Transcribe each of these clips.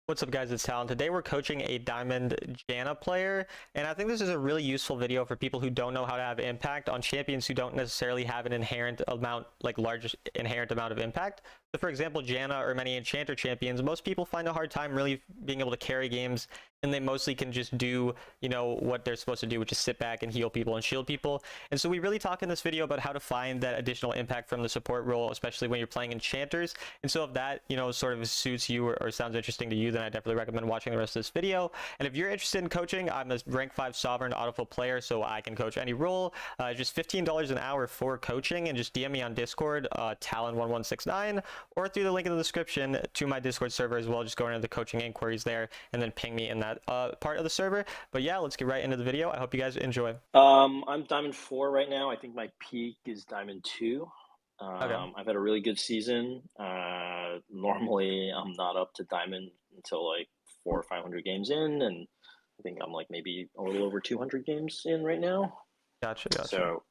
What's up, guys? It's Talon. Today we're coaching a Diamond Janna player, and I think this is a really useful video for people who don't know how to have impact on champions who don't necessarily have an inherent amount, like large inherent amount of impact. So for example, Janna or many Enchanter champions, most people find a hard time really being able to carry games, and they mostly can just do, what they're supposed to do, which is sit back and heal people and shield people. And so we really talk in this video about how to find that additional impact from the support role, especially when you're playing Enchanters. And so if that, sort of suits you or sounds interesting to you, then I definitely recommend watching the rest of this video. And if you're interested in coaching, I'm a rank 5 sovereign autofill player, so I can coach any role. Just $15 an hour for coaching, and just DM me on Discord, Talon1169, or through the link in the description to my Discord server as well. Just go into the coaching inquiries there and then ping me in that part of the server. But yeah, let's get right into the video. I hope you guys enjoy. I'm Diamond 4 right now. I think my peak is Diamond 2. Okay. I've had a really good season. Normally, I'm not up to Diamond until like 400 or 500 games in, and I think I'm like maybe a little over 200 games in right now. Gotcha. So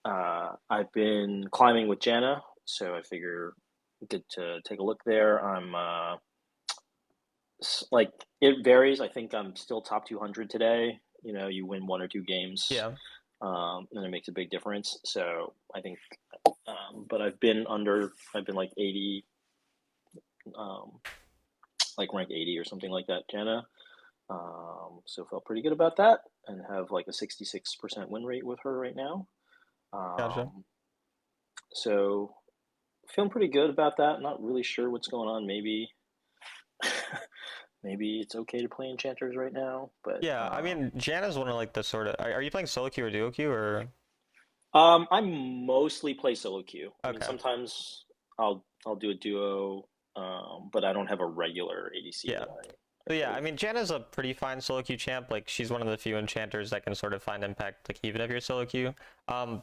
I've been climbing with Janna, so I figure good to take a look there. I'm like, it varies. I think I'm still top 200 today. You win 1 or 2 games. Yeah. And it makes a big difference. So I think, but I've been like 80, like rank 80 or something like that, Janna. So felt pretty good about that, and have like a 66% win rate with her right now. Gotcha. So feeling pretty good about that. Not really sure what's going on. Maybe maybe it's okay to play Enchanters right now, but Yeah, I mean, Janna's one of like the sort of. Are you playing solo queue or duo queue or? I mostly play solo queue. I mean, Okay. sometimes I'll do a duo, but I don't have a regular ADC. Yeah. So yeah, I mean, Janna's a pretty fine solo queue champ. Like, she's one of the few enchanters that can sort of find impact, like even if you're solo queue.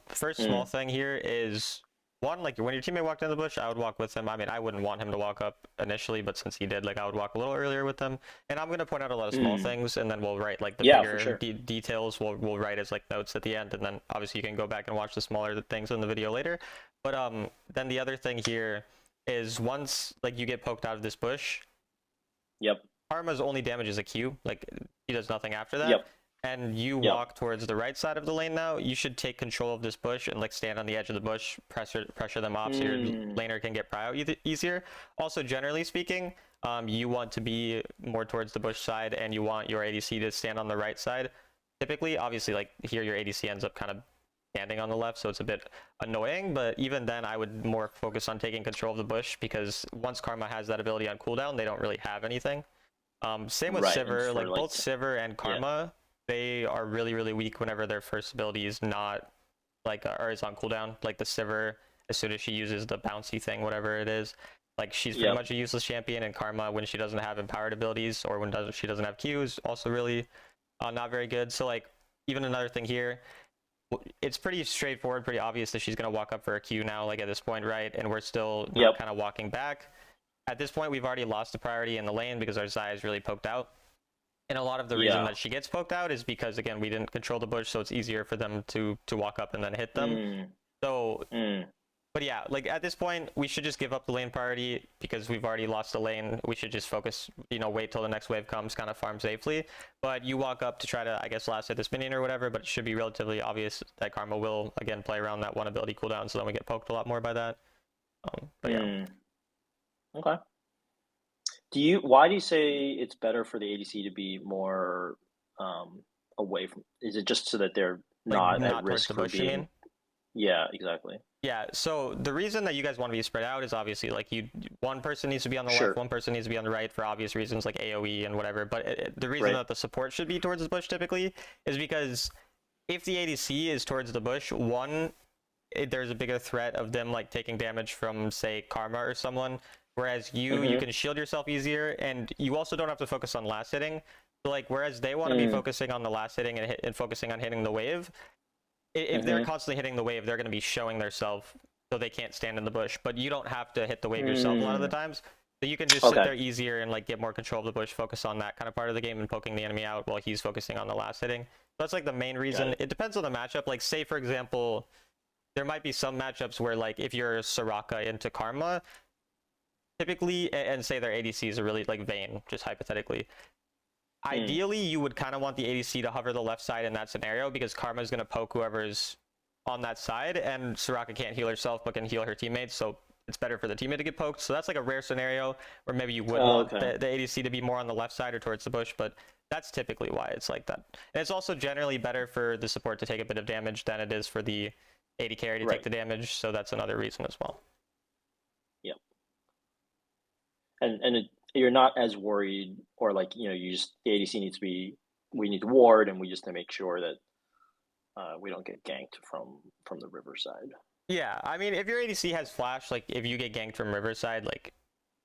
First small thing here is one, like when your teammate walked in the bush, I would walk with him. I mean, I wouldn't want him to walk up initially, but since he did, like I would walk a little earlier with him. And I'm gonna point out a lot of small things, and then we'll write like the bigger sure. details. We'll write as like notes at the end, and then obviously you can go back and watch the smaller things in the video later. But then the other thing here is once like you get poked out of this bush. Yep. Karma's only damages a Q, like he does nothing after that. Yep. And you walk towards the right side of the lane now. You should take control of this bush and like stand on the edge of the bush, pressure them off so your laner can get prio easier. Also, generally speaking, you want to be more towards the bush side, and you want your ADC to stand on the right side. Typically, obviously, like here your ADC ends up kind of standing on the left, so it's a bit annoying, but even then I would more focus on taking control of the bush, because once Karma has that ability on cooldown, they don't really have anything. Same with Sivir, like both Sivir and Karma, they are really, really weak whenever their first ability is not like, or is on cooldown. Like the Sivir, as soon as she uses the bouncy thing, whatever it is, like she's pretty much a useless champion. And Karma, when she doesn't have empowered abilities or when she doesn't have Qs, also really not very good. So like, even another thing here, it's pretty straightforward, pretty obvious that she's going to walk up for a Q now, like at this point, right? And we're still kind of walking back. At this point, we've already lost the priority in the lane because our Xayah is really poked out. And a lot of the reason that she gets poked out is because, again, we didn't control the bush, so it's easier for them to walk up and then hit them. So, but yeah, like at this point, we should just give up the lane priority because we've already lost the lane. We should just focus, wait till the next wave comes, kind of farm safely. But you walk up to try to, I guess, last hit this minion or whatever, but it should be relatively obvious that Karma will, again, play around that one ability cooldown, so then we get poked a lot more by that. But yeah. Okay. Why do you say it's better for the ADC to be more away from? Is it just so that they're not at risk for being? Yeah, exactly. Yeah, so the reason that you guys want to be spread out is obviously like one person needs to be on the left, one person needs to be on the right for obvious reasons like AoE and whatever. But the reason that the support should be towards the bush typically is because if the ADC is towards the bush, one, there's a bigger threat of them like taking damage from, say, Karma or someone. Whereas you can shield yourself easier, and you also don't have to focus on last hitting. So like, whereas they want to be focusing on the last hitting and focusing on hitting the wave, if they're constantly hitting the wave, they're going to be showing themselves so they can't stand in the bush. But you don't have to hit the wave yourself a lot of the times. So you can just sit there easier and like get more control of the bush, focus on that kind of part of the game and poking the enemy out while he's focusing on the last hitting. So that's like the main reason. It depends on the matchup. Like, say for example, there might be some matchups where like if you're Soraka into Karma, typically, and say their ADCs are really like Vayne, just hypothetically. Ideally, you would kind of want the ADC to hover the left side in that scenario because Karma is going to poke whoever's on that side, and Soraka can't heal herself but can heal her teammates, so it's better for the teammate to get poked. So that's like a rare scenario where maybe you would want the ADC to be more on the left side or towards the bush, but that's typically why it's like that. And it's also generally better for the support to take a bit of damage than it is for the AD carry to take the damage, so that's another reason as well. Yep. And you're not as worried, or like, you know, you just, the ADC needs to be, we need to ward, and we just to make sure that we don't get ganked from the riverside. Yeah, I mean, if your ADC has flash, like if you get ganked from riverside, like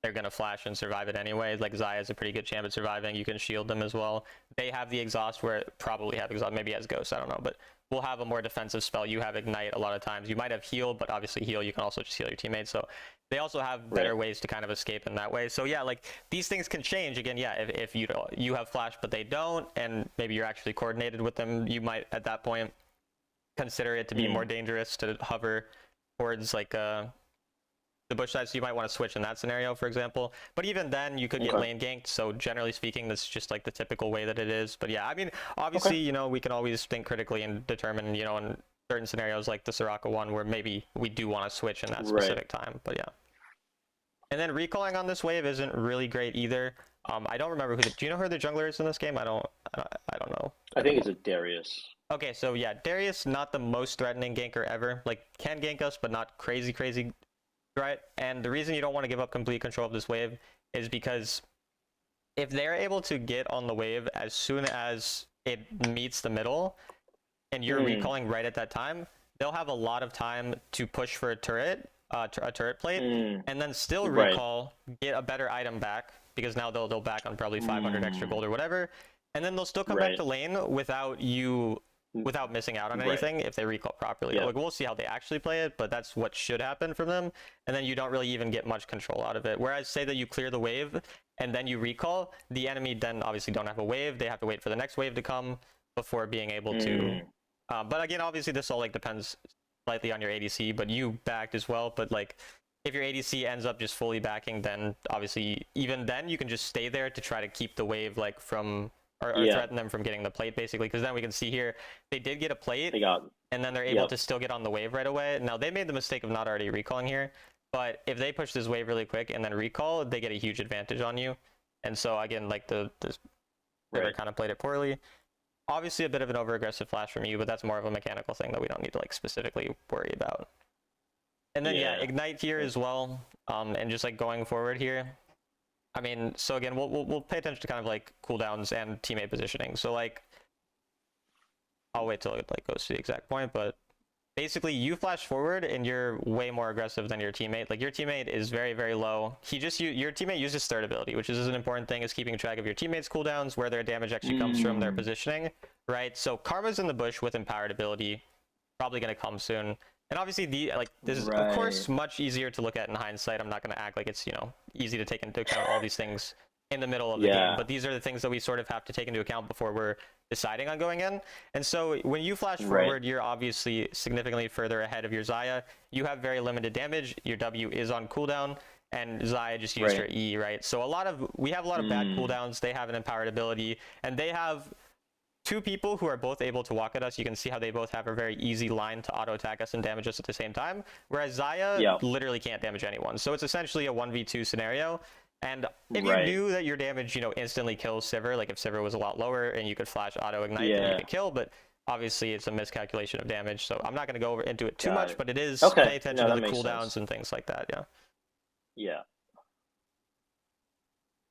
they're gonna flash and survive it anyway. Like Xayah has a pretty good chance at surviving. You can shield them as well. They have the exhaust, where probably have exhaust, maybe has ghost, I don't know, but we'll have a more defensive spell. You have ignite a lot of times. You might have heal, but obviously heal, you can also just heal your teammates. So they also have better ways to kind of escape in that way. So yeah, like these things can change again. Yeah, if you have flash but they don't, and maybe you're actually coordinated with them, you might at that point consider it to be more dangerous to hover towards like the bush side, so you might want to switch in that scenario, for example. But even then, you could get lane ganked, so generally speaking, that's just like the typical way that it is. But yeah, I mean, obviously, you know, we can always think critically and determine, you know, in certain scenarios like the Soraka one, where maybe we do want to switch in that specific time. But yeah. And then recalling on this wave isn't really great either. I don't remember do you know who the jungler is in this game? I don't know. I think it's a Darius. Okay, so yeah, Darius, not the most threatening ganker ever. Like, can gank us, but not crazy threat. And the reason you don't want to give up complete control of this wave is because if they're able to get on the wave as soon as it meets the middle, and you're recalling right at that time, they'll have a lot of time to push for a turret plate, and then still recall, get a better item back, because now they'll back on probably 500 extra gold or whatever, and then they'll still come back to lane without missing out on anything if they recall properly. Like, we'll see how they actually play it, but that's what should happen from them, and then you don't really even get much control out of it. Whereas say that you clear the wave and then you recall, the enemy then obviously don't have a wave, they have to wait for the next wave to come before being able to but again, obviously this all like depends slightly on your ADC, but you backed as well. But like, if your ADC ends up just fully backing, then obviously even then you can just stay there to try to keep the wave like from or threaten them from getting the plate, basically, because then we can see here they did get a plate, and then they're able to still get on the wave right away. Now they made the mistake of not already recalling here, but if they push this wave really quick and then recall, they get a huge advantage on you. And so again, like the river kind of played it poorly. Obviously a bit of an over aggressive flash from you, but that's more of a mechanical thing that we don't need to like specifically worry about. And then yeah, ignite here as well, and just like going forward here, I mean, so again, we'll pay attention to kind of like cooldowns and teammate positioning. So like, I'll wait till it like goes to the exact point, but basically you flash forward and you're way more aggressive than your teammate. Like, your teammate is very low. Your teammate uses third ability, which is an important thing, is keeping track of your teammates' cooldowns, where their damage actually comes from, their positioning, right? So Karma's in the bush with empowered ability, probably going to come soon. And obviously this is of course much easier to look at in hindsight. I'm not going to act like it's, you know, easy to take into account all these things in the middle of the game, but these are the things that we sort of have to take into account before we're deciding on going in. And so when you flash forward, you're obviously significantly further ahead of your Xayah. You have very limited damage. Your W is on cooldown, and Xayah just used her E, right? So we have a lot of bad cooldowns. They have an empowered ability, and they have two people who are both able to walk at us. You can see how they both have a very easy line to auto attack us and damage us at the same time, whereas Xayah literally can't damage anyone. So it's essentially a 1v2 scenario. And if you knew that your damage, you know, instantly kills Sivir, like if Sivir was a lot lower and you could flash auto ignite, then you could kill, but obviously it's a miscalculation of damage. So I'm not going to go into it too much, but it is pay attention to the cooldowns and things like that. Yeah.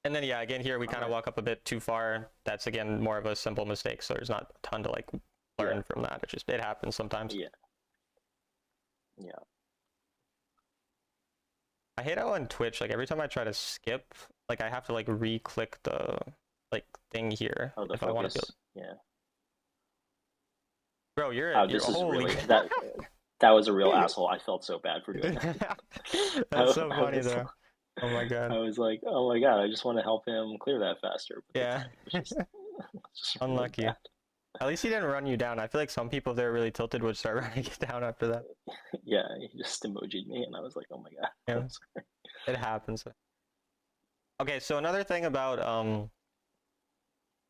And then yeah, again here we kind of walk up a bit too far. That's again more of a simple mistake, so there's not a ton to like learn from that. It happens sometimes. Yeah. I hate how on Twitch, like every time I try to skip, like I have to like re-click the like thing here if I want to feel. Bro, you're holy. Really, that was a real asshole. I felt so bad for doing that. That's so funny though. Oh my god. I was like, oh my god, I just want to help him clear that faster. But yeah. Just unlucky. Really, at least he didn't run you down. I feel like some people that are really tilted would start running you down after that. Yeah, he just emoji'd me and I was like, oh my god. Yeah. It happens. Okay, so another thing about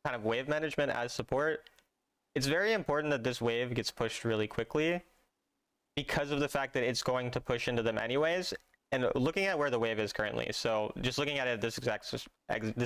kind of wave management as support, it's very important that this wave gets pushed really quickly because of the fact that it's going to push into them anyways. And looking at where the wave is currently, so just looking at it at this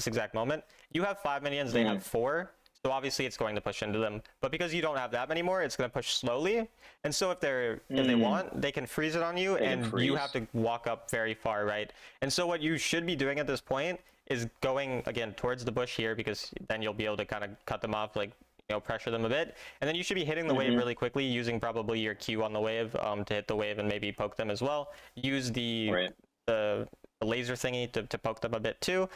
exact moment, you have 5 minions, they have 4. So obviously it's going to push into them, but because you don't have that many more, it's going to push slowly. And so if they want, they can freeze it on you, and you have to walk up very far, right? And so what you should be doing at this point is going again towards the bush here, because then you'll be able to kind of cut them off, like, you know, pressure them a bit, and then you should be hitting the wave really quickly, using probably your Q on the wave to hit the wave and maybe poke them as well. Use the laser thingy to poke them a bit too,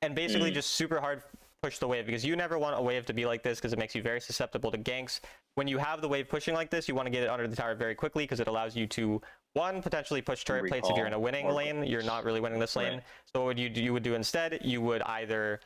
and basically just super hard push the wave, because you never want a wave to be like this, because it makes you very susceptible to ganks. When you have the wave pushing like this, you want to get it under the tower very quickly, because it allows you to, one, potentially push turret plates if you're in a winning lane. You're not really winning this lane. So what you would do instead, you would either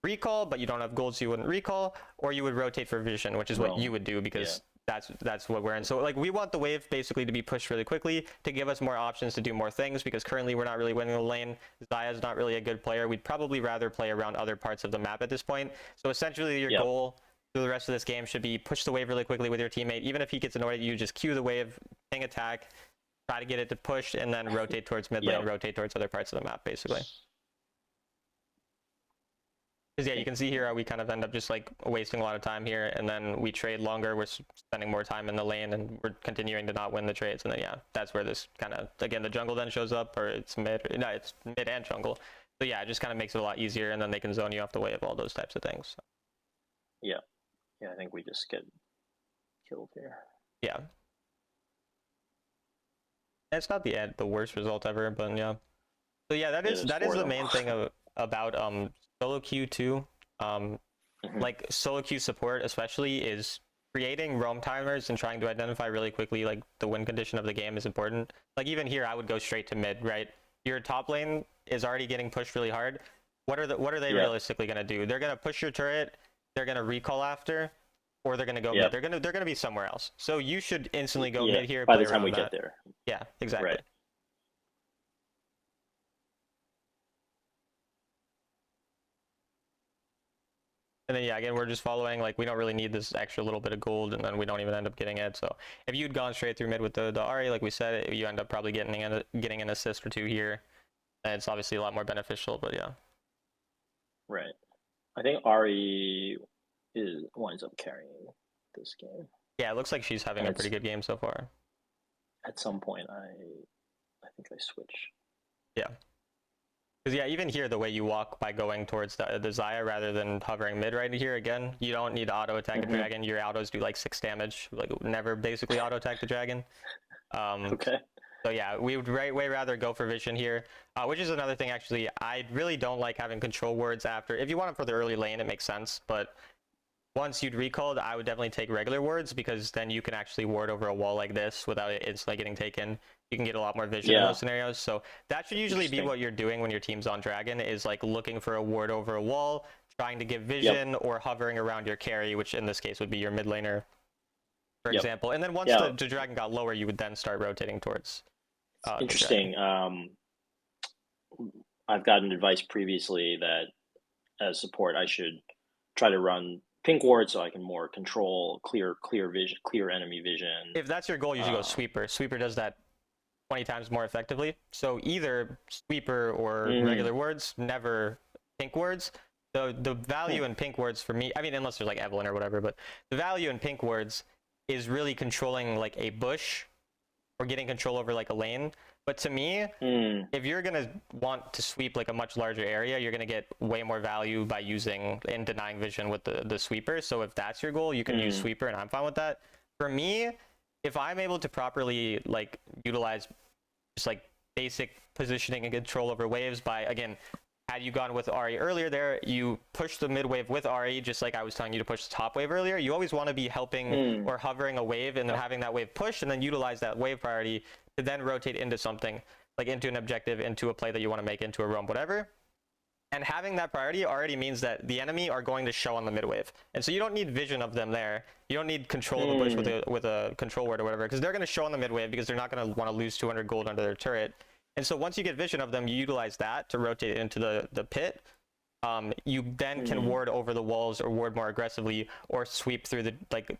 recall, but you don't have gold, so you wouldn't recall, or you would rotate for vision, which is what you would do, because that's what we're in. So like, we want the wave basically to be pushed really quickly to give us more options to do more things, because currently we're not really winning the lane. Zaya's not really a good player. We'd probably rather play around other parts of the map at this point. So essentially your goal through the rest of this game should be push the wave really quickly with your teammate. Even if he gets annoyed at you, just cue the wave, ping attack, try to get it to push, and then rotate towards mid lane, rotate towards other parts of the map, basically. Because yeah, you can see here how we kind of end up just like wasting a lot of time here, and then we trade longer, we're spending more time in the lane, and we're continuing to not win the trades. And then yeah, that's where this kind of, again, the jungle then shows up, or it's mid and jungle. So yeah, it just kind of makes it a lot easier, and then they can zone you off the wave, all those types of things. Yeah, I think we just get killed here. Yeah, it's not the worst result ever, but yeah. So yeah, that is the main thing about solo queue too. Like solo queue support especially is creating roam timers and trying to identify really quickly like the win condition of the game is important. Like even here, I would go straight to mid, right? Your top lane is already getting pushed really hard. What are they realistically gonna do? They're gonna push your turret, they're gonna recall after, or they're gonna go mid. They're gonna be somewhere else. So you should instantly go mid here. By the time we get there. Yeah, exactly. Right. And then yeah, again, we're just following, like, we don't really need this extra little bit of gold, and then we don't even end up getting it. So if you'd gone straight through mid with the Ahri, like we said, you end up probably getting an assist or two here. And it's obviously a lot more beneficial, but yeah. Right. I think Ahri winds up carrying this game. Yeah, it looks like she's having a pretty good game so far. At some point, I think I switch. Yeah. Because yeah, even here, the way you walk by going towards the Xayah rather than hovering mid right here, again, you don't need to auto attack a dragon. Your autos do like 6 damage. Like never basically auto attack the dragon. Okay. So yeah, we would way rather go for vision here, which is another thing actually. I really don't like having control wards after. If you want them for the early lane, it makes sense. But once you'd recalled, I would definitely take regular wards, because then you can actually ward over a wall like this without it instantly getting taken. You can get a lot more vision in those scenarios. So that should usually be what you're doing when your team's on dragon, is like looking for a ward over a wall, trying to give vision, or hovering around your carry, which in this case would be your mid laner, for example. And then once the dragon got lower, you would then start rotating towards interesting. I've gotten advice previously that as support I should try to run pink ward so I can more control clear vision, clear enemy vision. If that's your goal, you should go sweeper. Sweeper does that 20 times more effectively. So either sweeper or regular wards, never pink wards. The value in pink wards for me, I mean, unless there's like Evelyn or whatever, but the value in pink wards is really controlling like a bush or getting control over like a lane. But to me, if you're going to want to sweep like a much larger area, you're going to get way more value by using and denying vision with the sweeper. So if that's your goal, you can use sweeper, and I'm fine with that. For me, if I'm able to properly like utilize just like basic positioning and control over waves by, again, had you gone with Ahri earlier there, you push the mid wave with Ahri, just like I was telling you to push the top wave earlier. You always want to be helping or hovering a wave and then having that wave push, and then utilize that wave priority to then rotate into something, like into an objective, into a play that you want to make, into a roam, whatever. And having that priority already means that the enemy are going to show on the mid wave. And so you don't need vision of them there. You don't need control of the bush with a control ward or whatever, because they're going to show on the mid wave, because they're not going to want to lose 200 gold under their turret. And so once you get vision of them, you utilize that to rotate into the pit. You then can ward over the walls or ward more aggressively or sweep through the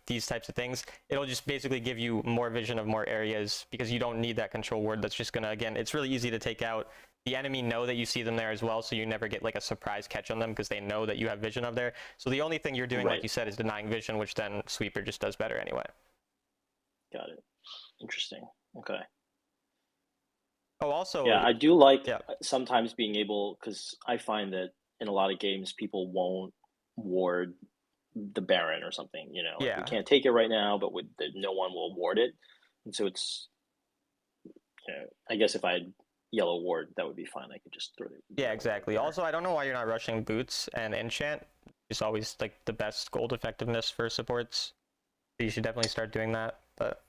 these types of things. It'll just basically give you more vision of more areas because you don't need that control ward that's just gonna, again, it's really easy to take out. The enemy know that you see them there as well, so you never get like a surprise catch on them because they know that you have vision of there. So the only thing you're doing, like you said, is denying vision, which then sweeper just does better anyway. Got it. Interesting. Okay. Oh, also, yeah, I do like sometimes being able, because I find that in a lot of games people won't ward the Baron or something. You know, like we can't take it right now, but no one will ward it, and so it's, you know, I guess if I had yellow ward, that would be fine. I could just throw it. Yeah, exactly. Also, I don't know why you're not rushing boots and enchant. It's always like the best gold effectiveness for supports. You should definitely start doing that. But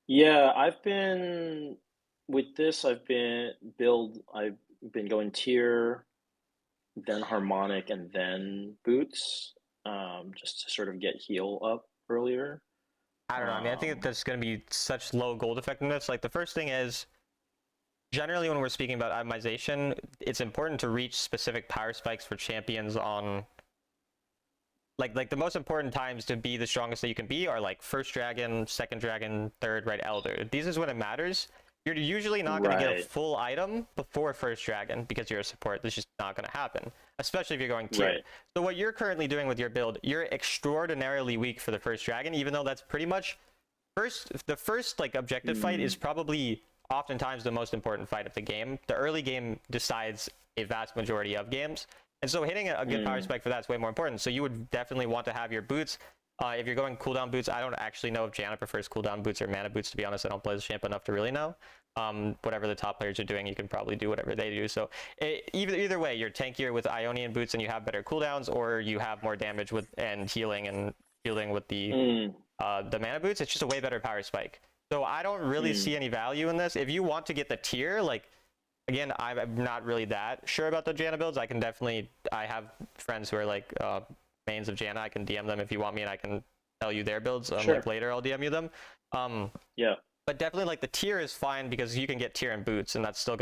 yeah, I've been with this. I've been going tier, then harmonic, and then boots, just to sort of get heal up earlier. I don't know. I mean, I think that's going to be such low gold effectiveness. Like the first thing is, generally when we're speaking about itemization, it's important to reach specific power spikes for champions on like the most important times to be the strongest that you can be are like first dragon, second dragon, third, right, elder. These is when it matters. You're usually not going to get a full item before first dragon because you're a support. That's just not going to happen, especially if you're going tier. So what you're currently doing with your build, you're extraordinarily weak for the first dragon, even though that's pretty much the first like objective fight is probably oftentimes the most important fight of the game. The early game decides a vast majority of games. And so hitting a good power spike for that is way more important. So you would definitely want to have your boots. If you're going cooldown boots, I don't actually know if Janna prefers cooldown boots or mana boots, to be honest. I don't play the champ enough to really know. Whatever the top players are doing, you can probably do whatever they do. So either way, you're tankier with Ionian boots and you have better cooldowns, or you have more damage and healing and shielding with the mana boots. It's just a way better power spike. So I don't really see any value in this. If you want to get the tier, like, again, I'm not really that sure about the Janna builds. I have friends who are like mains of Janna. I can DM them if you want me, and I can tell you their builds. Like later, I'll DM you them. But definitely like the tier is fine because you can get tier and boots, and that's still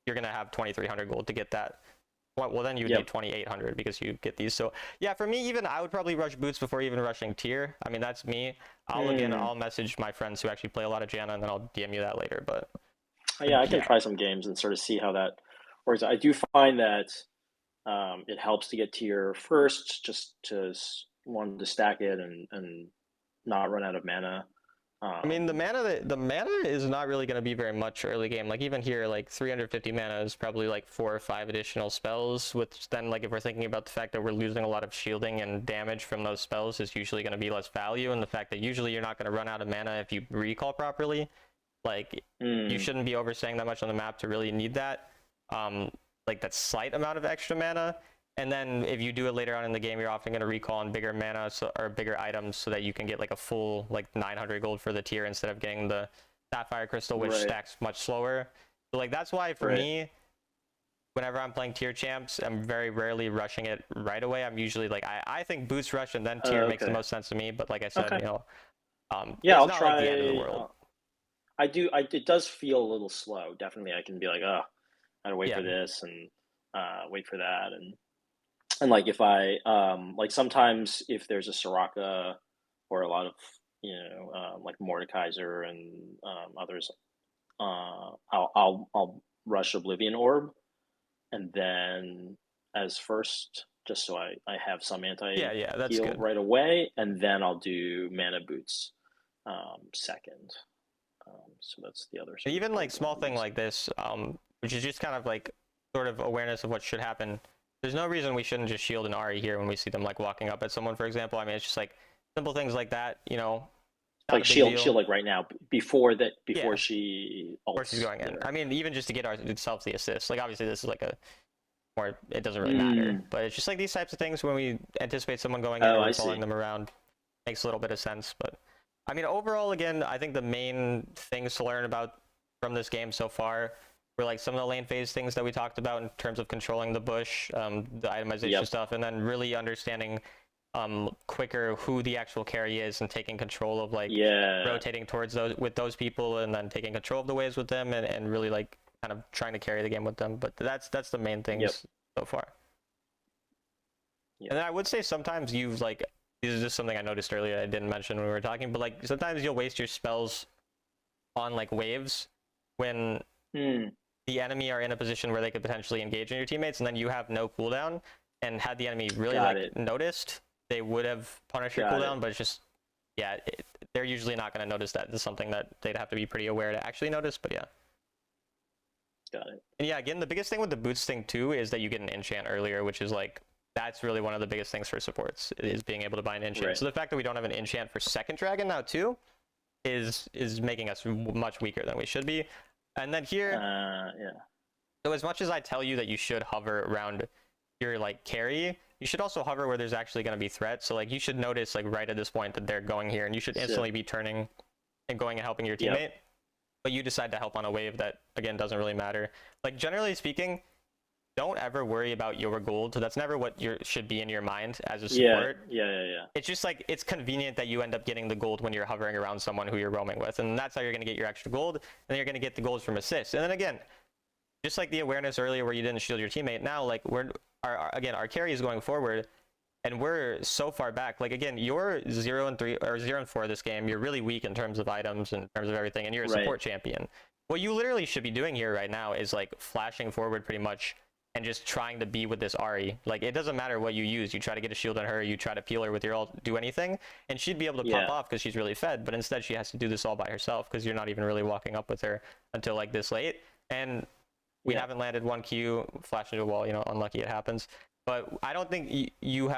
you're gonna have 2,300 gold to get that. Well, then you would need 2,800 because you get these. So yeah, for me, even I would probably rush boots before even rushing tier. I mean, that's me. I'll message my friends who actually play a lot of Janna, and then I'll DM you that later. But yeah, I can try some games and sort of see how that works. I do find that it helps to get tier first, just to want to stack it and not run out of mana. I mean, the mana is not really going to be very much early game. Like even here, like 350 mana is probably like 4 or 5 additional spells, which then, like, if we're thinking about the fact that we're losing a lot of shielding and damage from those spells, is usually going to be less value, and the fact that usually you're not going to run out of mana if you recall properly. Like you shouldn't be overstaying that much on the map to really need that. Like that slight amount of extra mana. And then if you do it later on in the game, you're often going to recall on bigger mana or bigger items so that you can get like a full like 900 gold for the tier instead of getting the sapphire crystal, which stacks much slower. So like that's why for me, whenever I'm playing tier champs, I'm very rarely rushing it right away. I'm usually like I think boost rush and then tier makes the most sense to me. But like I said, you know, I'll not try. Like the end of the world. It does feel a little slow. Definitely, I can be like, I gotta wait for this and wait for that, and like if I like sometimes if there's a Soraka or a lot of like Mordekaiser and others, I'll rush Oblivion Orb and then as first, just so I have some anti heal right away, and then I'll do mana boots second. So that's the other. Even like small thing like this, which is just kind of like sort of awareness of what should happen. There's no reason we shouldn't just shield an Ahri here when we see them like walking up at someone, for example. I mean, it's just like simple things like that, you know. Like shield like right now before she ults. Or she's going in. I mean, even just to get itself the assist. Like obviously this is like it doesn't really matter, but it's just like these types of things when we anticipate someone going in and following them around makes a little bit of sense. But I memean, overall, again, I think the main things to learn about from this game so far were like some of the lane phase things that we talked about in terms of controlling the bush, the itemization stuff, and then really understanding quicker who the actual carry is and taking control of like rotating towards those people and then taking control of the waves with them and really like kind of trying to carry the game with them. But that's the main things so far. And then I would say sometimes you've like, this is just something I noticed earlier I didn't mention when we were talking, but like sometimes you'll waste your spells on like waves when the enemy are in a position where they could potentially engage in your teammates, and then you have no cooldown. And had the enemy really noticed, they would have punished your cooldown, but it's just, yeah, they're usually not going to notice that. It's something that they'd have to be pretty aware to actually notice, but yeah. Got it. And yeah, again, the biggest thing with the boots thing too is that you get an enchant earlier, which is like, that's really one of the biggest things for supports, is being able to buy an enchant. Right. So the fact that we don't have an enchant for second dragon now too is making us much weaker than we should be. And then here, so as much as I tell you that you should hover around your like carry, you should also hover where there's actually going to be threats. So like you should notice like right at this point that they're going here, and you should instantly be turning and going and helping your teammate. But you decide to help on a wave that again doesn't really matter. Like generally speaking, don't ever worry about your gold. So that's never what should be in your mind as a support. Yeah. It's just like, it's convenient that you end up getting the gold when you're hovering around someone who you're roaming with, and that's how you're going to get your extra gold. And then you're going to get the gold from assists. And then again, just like the awareness earlier where you didn't shield your teammate, now like our carry is going forward, and we're so far back. Like again, you're 0-3 or 0-4 this game. You're really weak in terms of items, in terms of everything, and you're a support champion. What you literally should be doing here right now is like flashing forward pretty much and just trying to be with this Ahri. Like it doesn't matter what you use. You try to get a shield on her, you try to peel her with your ult, do anything, and she'd be able to pop off because she's really fed. But instead, she has to do this all by herself because you're not even really walking up with her until like this late. And we haven't landed one Q, flash into a wall, you know, unlucky, it happens. But I don't think you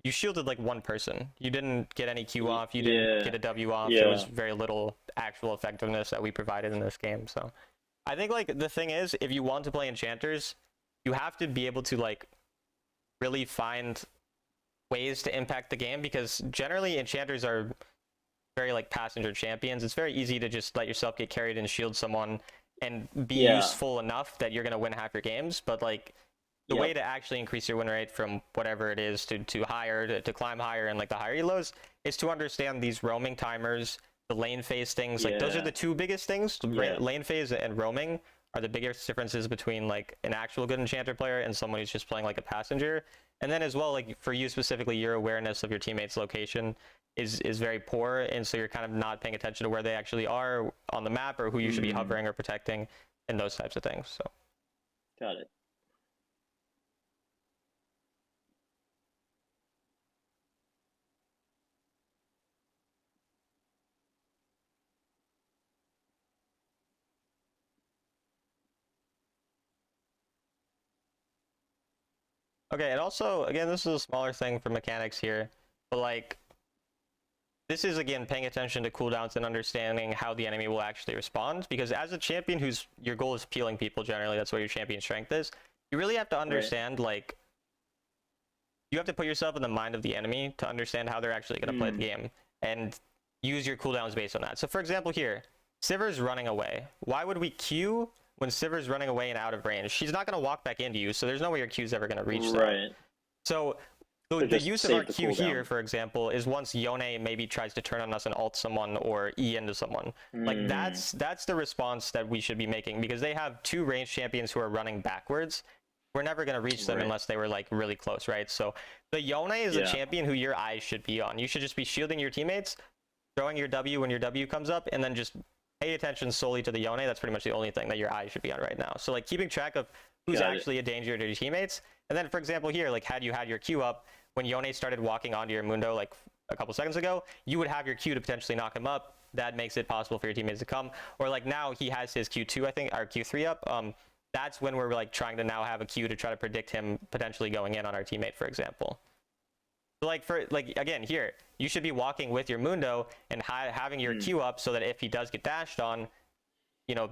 shielded like one person. You didn't get any Q off, you didn't get a W off. There was very little actual effectiveness that we provided in this game. So I think like the thing is, if you want to play enchanters, you have to be able to like really find ways to impact the game, because generally enchanters are very like passenger champions. It's very easy to just let yourself get carried and shield someone and be useful enough that you're going to win half your games. But like the way to actually increase your win rate from whatever it is to higher, to climb higher and like the higher elos, is to understand these roaming timers, the lane phase things. Like those are the two biggest things. Lane phase and roaming are the biggest differences between like an actual good enchanter player and someone who's just playing like a passenger. And then as well, like for you specifically, your awareness of your teammate's location is very poor, and so you're kind of not paying attention to where they actually are on the map, or who you should be hovering or protecting, and those types of things. So got it. okay, and also again, this is a smaller thing for mechanics here, but like this is again paying attention to cooldowns and understanding how the enemy will actually respond, because as a champion whose your goal is peeling people, generally that's what your champion strength is, you really have to understand like you have to put yourself in the mind of the enemy to understand how they're actually going to play the game, and use your cooldowns based on that. So for example here, Sivir's running away. Why would we Q when Sivir's running away and out of range? She's not going to walk back into you, so there's no way your Q's ever going to reach them. So the use of our Q here, for example, is once Yone maybe tries to turn on us and ult someone or E into someone. Like that's the response that we should be making, because they have two ranged champions who are running backwards. We're never going to reach them unless they were like really close, right? So the Yone is a champion who your eyes should be on. You should just be shielding your teammates, throwing your W when your W comes up, and then just pay attention solely to the Yone. That's pretty much the only thing that your eyes should be on right now. So like keeping track of who's actually a danger to your teammates. And then for example here, like had you had your Q up when Yone started walking onto your Mundo like a couple seconds ago, you would have your Q to potentially knock him up. That makes it possible for your teammates to come. Or like now he has his Q2, I think, or Q3 up. That's when we're like trying to now have a Q to try to predict him potentially going in on our teammate, for example. So like for like again here, you should be walking with your Mundo and having your Q up so that if he does get dashed on, you know,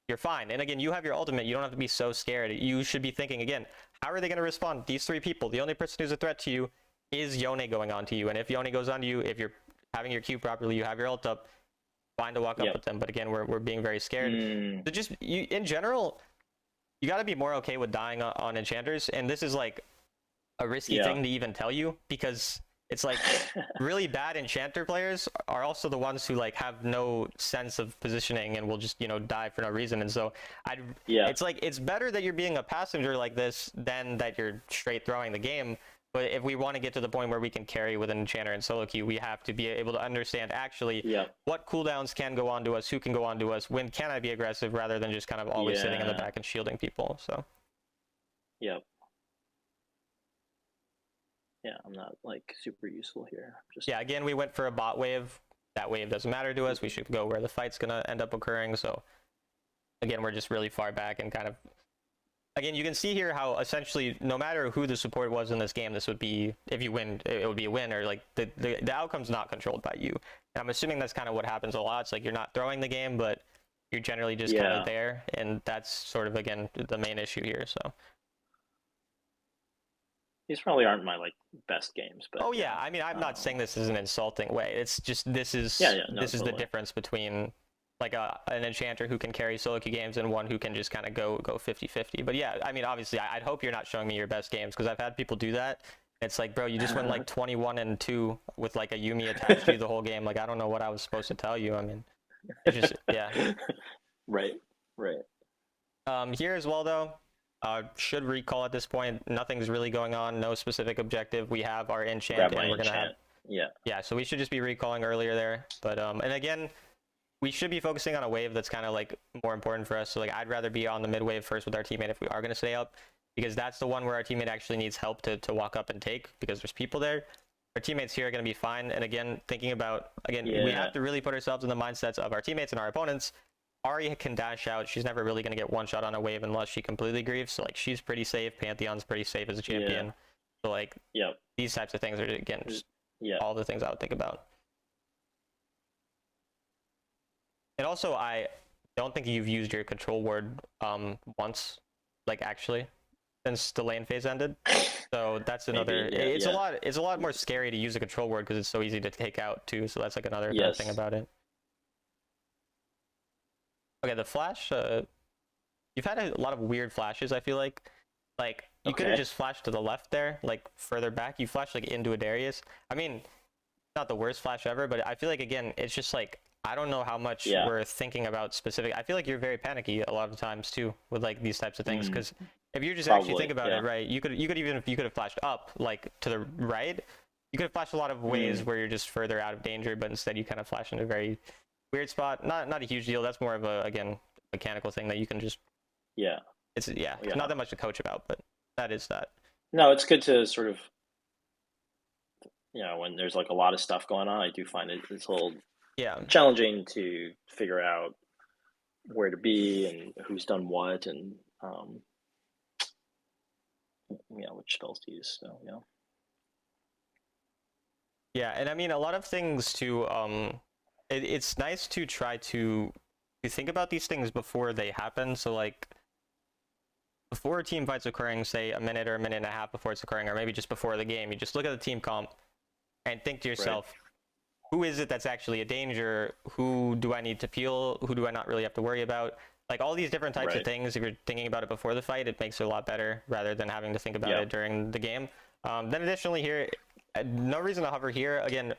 you're fine. And again, you have your ultimate. You don't have to be so scared. You should be thinking again, how are they going to respond? These three people. The only person who's a threat to you is Yone going on to you. And if Yone goes on to you, if you're having your Q properly, you have your ult up, fine to walk up with them. But again, we're being very scared. So just in general, you got to be more okay with dying on enchanters. And this is like a risky thing to even tell you, because it's like really bad enchanter players are also the ones who like have no sense of positioning and will just, you know, die for no reason. And so it's like, it's better that you're being a passenger like this than that you're straight throwing the game. But if we want to get to the point where we can carry with an enchanter and solo queue, we have to be able to understand actually what cooldowns can go on to us, who can go on to us, when can I be aggressive, rather than just kind of always sitting in the back and shielding people. So yeah, I'm not like super useful here. Just again, we went for a bot wave. That wave doesn't matter to us. We should go where the fight's gonna end up occurring. So again, we're just really far back and kind of, again, you can see here how essentially no matter who the support was in this game, this would be, if you win, it would be a win, or like the outcome's not controlled by you. And I'm assuming that's kind of what happens a lot. It's like you're not throwing the game, but you're generally just kind of there, and that's sort of, again, the main issue here. So these probably aren't my like best games, but I mean, I'm not saying this is an insulting way. It's just this is the difference between like an enchanter who can carry solo queue games and one who can just kind of go 50-50. But yeah, I mean, obviously, I'd hope you're not showing me your best games, because I've had people do that. It's like, bro, you just went like 21-2 with like a Yumi attached to you the whole game. Like, I don't know what I was supposed to tell you. I mean, it's just right. Here as well though. Should recall at this point, nothing's really going on, no specific objective. We have our enchant, and we're gonna have so we should just be recalling earlier there. But and again, we should be focusing on a wave that's kind of like more important for us. So like, I'd rather be on the mid wave first with our teammate if we are going to stay up, because that's the one where our teammate actually needs help to walk up and take, because there's people there. Our teammates here are going to be fine. And again, thinking about, we have to really put ourselves in the mindsets of our teammates and our opponents. Ari can dash out. She's never really going to get one shot on a wave unless she completely grieves. So like, she's pretty safe. Pantheon's pretty safe as a champion. So like, these types of things are, again, just all the things I would think about. And also, I don't think you've used your control word once, like actually, since the lane phase ended. So that's another. It's a lot more scary to use a control word because it's so easy to take out too. So that's like another bad thing about it. Okay, the flash. You've had a lot of weird flashes. I feel like you could have just flashed to the left there, like further back. You flashed like into a Darius. I mean, not the worst flash ever, but I feel like, again, it's just like, I don't know how much we're thinking about specific. I feel like you're very panicky a lot of times too with like these types of things, because if you just actually think about it, right, you could even, if you could have flashed up like to the right, you could have flashed a lot of ways where you're just further out of danger, but instead you kind of flash into a very weird spot. Not a huge deal. That's more of a, again, mechanical thing that you can just it's not that much to coach about, but that is that. No, it's good to sort of, you know, when there's like a lot of stuff going on, I do find it's a little challenging to figure out where to be and who's done what, and which spells to use. So and I mean, a lot of things too. It's nice to try to think about these things before they happen. So like, before a team fight's occurring, say a minute or a minute and a half before it's occurring, or maybe just before the game, you just look at the team comp and think to yourself, who is it that's actually a danger? Who do I need to peel? Who do I not really have to worry about? Like, all these different types of things, if you're thinking about it before the fight, it makes it a lot better rather than having to think about it during the game. Then additionally here, no reason to hover here. Again,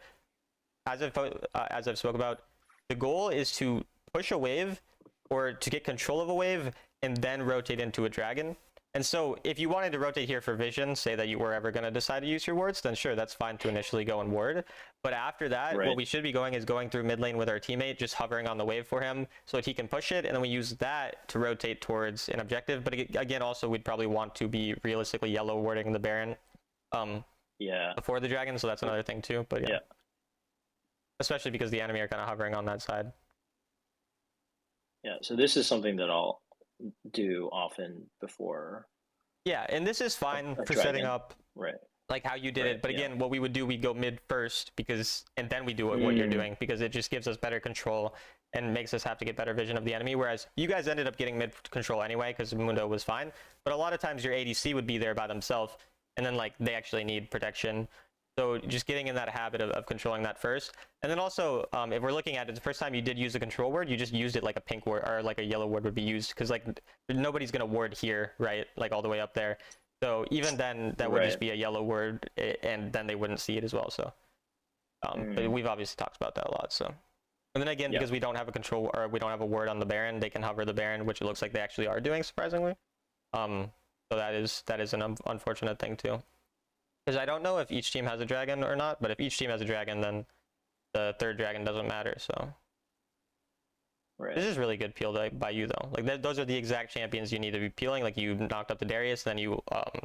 as I've spoke about, the goal is to push a wave or to get control of a wave and then rotate into a dragon. And so if you wanted to rotate here for vision, say that you were ever going to decide to use your wards, then sure, that's fine to initially go and ward. But after that, what we should be going is going through mid lane with our teammate, just hovering on the wave for him so that he can push it, and then we use that to rotate towards an objective. But again, also, we'd probably want to be realistically yellow warding the Baron before the dragon, so that's another thing too. But especially because the enemy are kind of hovering on that side. So this is something that I'll do often before. And this is fine for setting up like how you did it. But again, what we would do, we'd go mid first, and then we do what you're doing, because it just gives us better control and makes us have to get better vision of the enemy. Whereas you guys ended up getting mid control anyway because Mundo was fine. But a lot of times your ADC would be there by themselves, and then like they actually need protection. So just getting in that habit of controlling that first. And then also, if we're looking at it, the first time you did use a control word, you just used it like a pink word or like a yellow word would be used, because like nobody's going to ward here, right? Like all the way up there. So even then, that would just be a yellow word, and then they wouldn't see it as well. So, but we've obviously talked about that a lot. So, and then again, because we don't have a control or we don't have a word on the Baron, they can hover the Baron, which it looks like they actually are doing, surprisingly. So that is an unfortunate thing too. Because I don't know if each team has a dragon or not, but if each team has a dragon, then the third dragon doesn't matter. So. This is really good peel by you though. Like those are the exact champions you need to be peeling. Like you knocked up the Darius, then you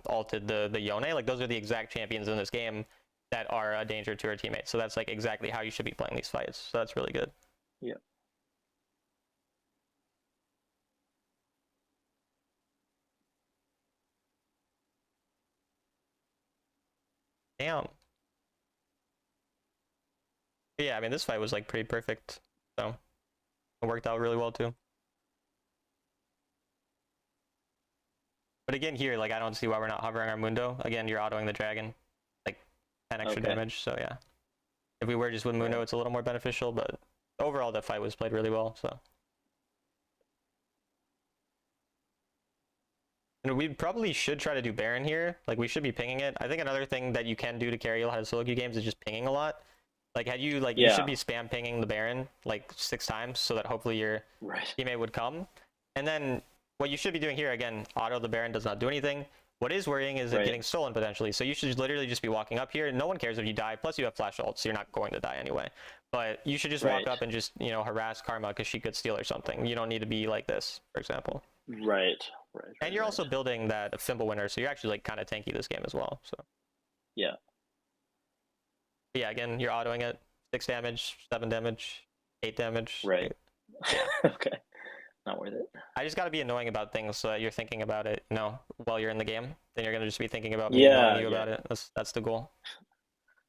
ulted the Yone. Like those are the exact champions in this game that are a danger to your teammates. So that's like exactly how you should be playing these fights. So that's really good. Yeah. Damn. But yeah, I mean this fight was like pretty perfect. So it worked out really well too. But again, here, like, I don't see why we're not hovering our Mundo. Again, you're autoing the dragon, like, 10 extra damage, so yeah. If we were just with Mundo, it's a little more beneficial, but overall, that fight was played really well, so. And we probably should try to do Baron here. Like, we should be pinging it. I think another thing that you can do to carry a lot of solo queue games is just pinging a lot. Like, had you, like, you should be spam pinging the Baron, like, 6 times, so that hopefully your teammate would come. And then what you should be doing here, again, auto the Baron does not do anything. What is worrying is it getting stolen potentially. So you should literally just be walking up here. No one cares if you die. Plus you have flash ult, so you're not going to die anyway. But you should just walk up and just, you know, harass Karma because she could steal or something. You don't need to be like this, for example. And you're also building that Fimble winner, so you're actually like kind of tanky this game as well. So yeah. But yeah, again, you're autoing it. 6 damage, 7 damage, 8 damage. Yeah. Okay. Not worth it. I just got to be annoying about things so that you're thinking about it, you know, while you're in the game. Then you're gonna just be thinking about me annoying you about it. That's the goal.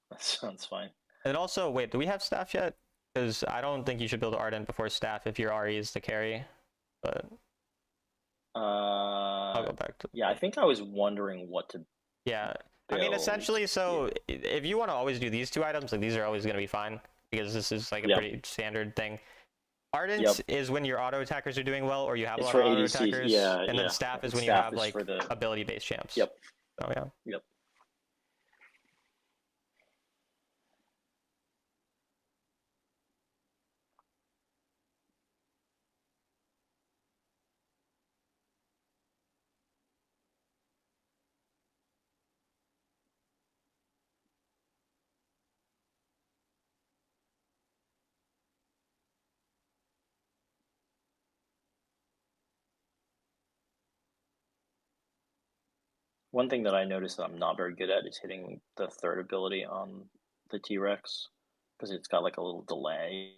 That sounds fine. And also, wait, do we have staff yet? Because I don't think you should build Ardent before staff if your RE is the carry. But I'll go back to. Yeah, I think I was wondering what to. Yeah, build. I mean, essentially, so if you want to always do these 2 items, like these are always gonna be fine because this is like a pretty standard thing. Ardent is when your auto attackers are doing well, or you have a lot of auto attackers. And then staff is when you have like ability-based champs. Oh yeah. One thing that I noticed that I'm not very good at is hitting the third ability on the T-Rex because it's got like a little delay.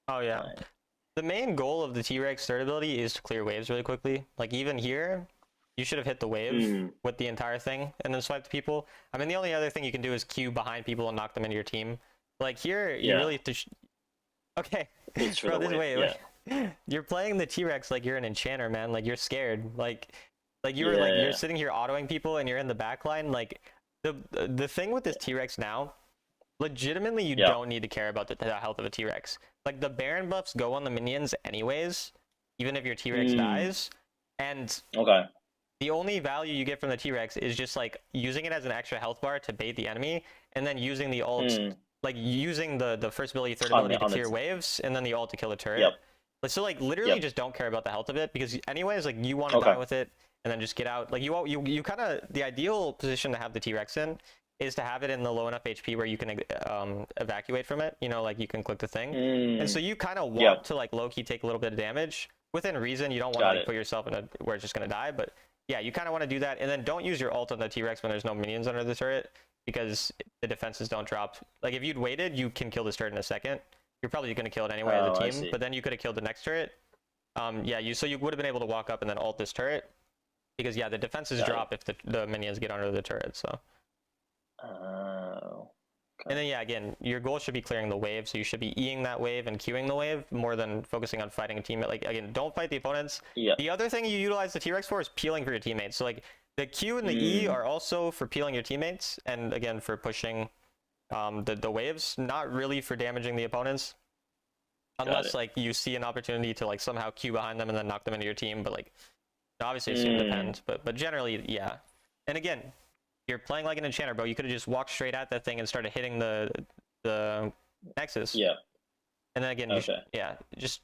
Oh yeah. The main goal of the T-Rex third ability is to clear waves really quickly. Like even here, you should have hit the wave with the entire thing and then swipe the people. I mean, the only other thing you can do is queue behind people and knock them into your team. Like here, you really have to. Okay, bro, this way. You're playing the T-Rex like you're an enchanter, man. Like you're scared. Like you're like you're sitting here autoing people and you're in the back line. Like the thing with this T-Rex now, legitimately you don't need to care about the health of a T-Rex. Like the Baron buffs go on the minions anyways, even if your T-Rex dies. And the only value you get from the T-Rex is just like using it as an extra health bar to bait the enemy, and then using the ult, like using the first ability, third ability to clear waves, and then the ult to kill a turret. So like literally just don't care about the health of it, because anyways like you want to die with it and then just get out. Like you kind of, the ideal position to have the T-Rex in is to have it in the low enough HP where you can evacuate from it, you know, like you can click the thing. And so you kind of want to like low-key take a little bit of damage within reason. You don't want to like, put yourself in a where it's just going to die, but yeah, you kind of want to do that. And then don't use your ult on the T-Rex when there's no minions under the turret, because the defenses don't drop. Like if you'd waited, you can kill this turret in a second. You're probably going to kill it anyway as a team, but then you could have killed the next turret. So you would have been able to walk up and then ult this turret, because the defenses drop if the minions get under the turret. So and then again, your goal should be clearing the wave, so you should be Eing that wave and queuing the wave more than focusing on fighting a teammate. Like again, don't fight the opponents. The other thing you utilize the T-Rex for is peeling for your teammates. So like the Q and the E are also for peeling your teammates, and again for pushing the waves, not really for damaging the opponents, unless like you see an opportunity to like somehow queue behind them and then knock them into your team. But like obviously it's going to depend, but generally And again, you're playing like an enchanter, bro. You could have just walked straight at that thing and started hitting the nexus. Yeah. And then again, just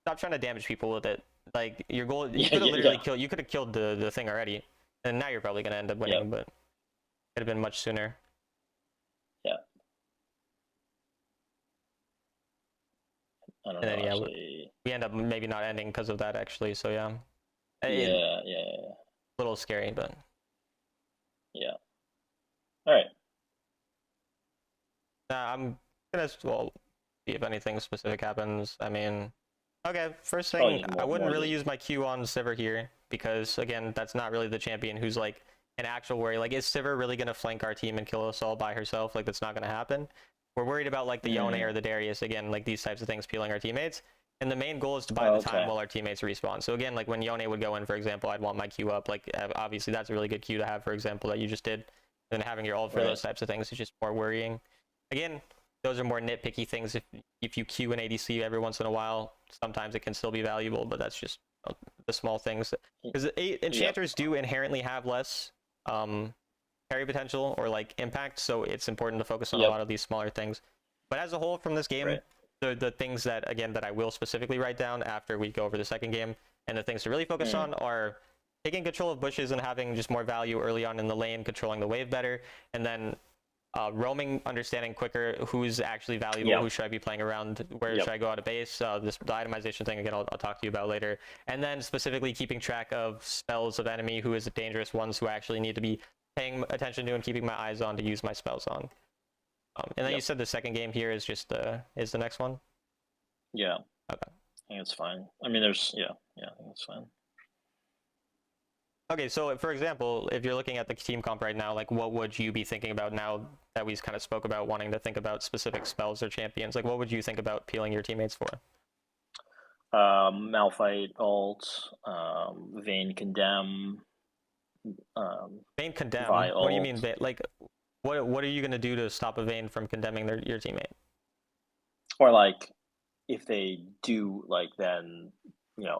stop trying to damage people with it. Like your goal, you could have literally killed. You could have killed the thing already, and now you're probably gonna end up winning. But it could have been much sooner. Yeah. I don't know. Then, actually, we end up maybe not ending because of that, actually. So yeah. Yeah. A little scary, but yeah. All right. I'm gonna see if anything specific happens. I mean, okay. First thing, I wouldn't really use my Q on Sivir here because again, that's not really the champion who's like an actual worry. Like, is Sivir really gonna flank our team and kill us all by herself? Like, that's not gonna happen. We're worried about like the Yone or the Darius, again, like these types of things peeling our teammates. And the main goal is to buy the time while our teammates respawn. So again, like when Yone would go in, for example, I'd want my Q up. Like obviously that's a really good Q to have, for example, that you just did. And then having your ult for those types of things is just more worrying. Again, those are more nitpicky things. If you Q an ADC every once in a while, sometimes it can still be valuable, but that's just the small things. Because enchanters do inherently have less carry potential or like impact, so it's important to focus on a lot of these smaller things. But as a whole from this game, the things that again that I will specifically write down after we go over the second game, and the things to really focus on are taking control of bushes and having just more value early on in the lane, controlling the wave better, and then roaming, understanding quicker who's actually valuable, who should I be playing around, where should I go out of base, the itemization thing, again, I'll talk to you about later. And then specifically keeping track of spells of enemy, who is the dangerous ones who I actually need to be paying attention to and keeping my eyes on to use my spells on. And then you said the second game here is just the next one? Yeah. Okay. I think it's fine. I mean, there's, I think it's fine. Okay, so for example, if you're looking at the team comp right now, like what would you be thinking about now that we kind of spoke about wanting to think about specific spells or champions? Like what would you think about peeling your teammates for? Malphite, ult, Vayne Condemn. Vayne Condemn? What do you mean? Like, what are you going to do to stop a Vayne from condemning your teammate? Or like, if they do, like, then,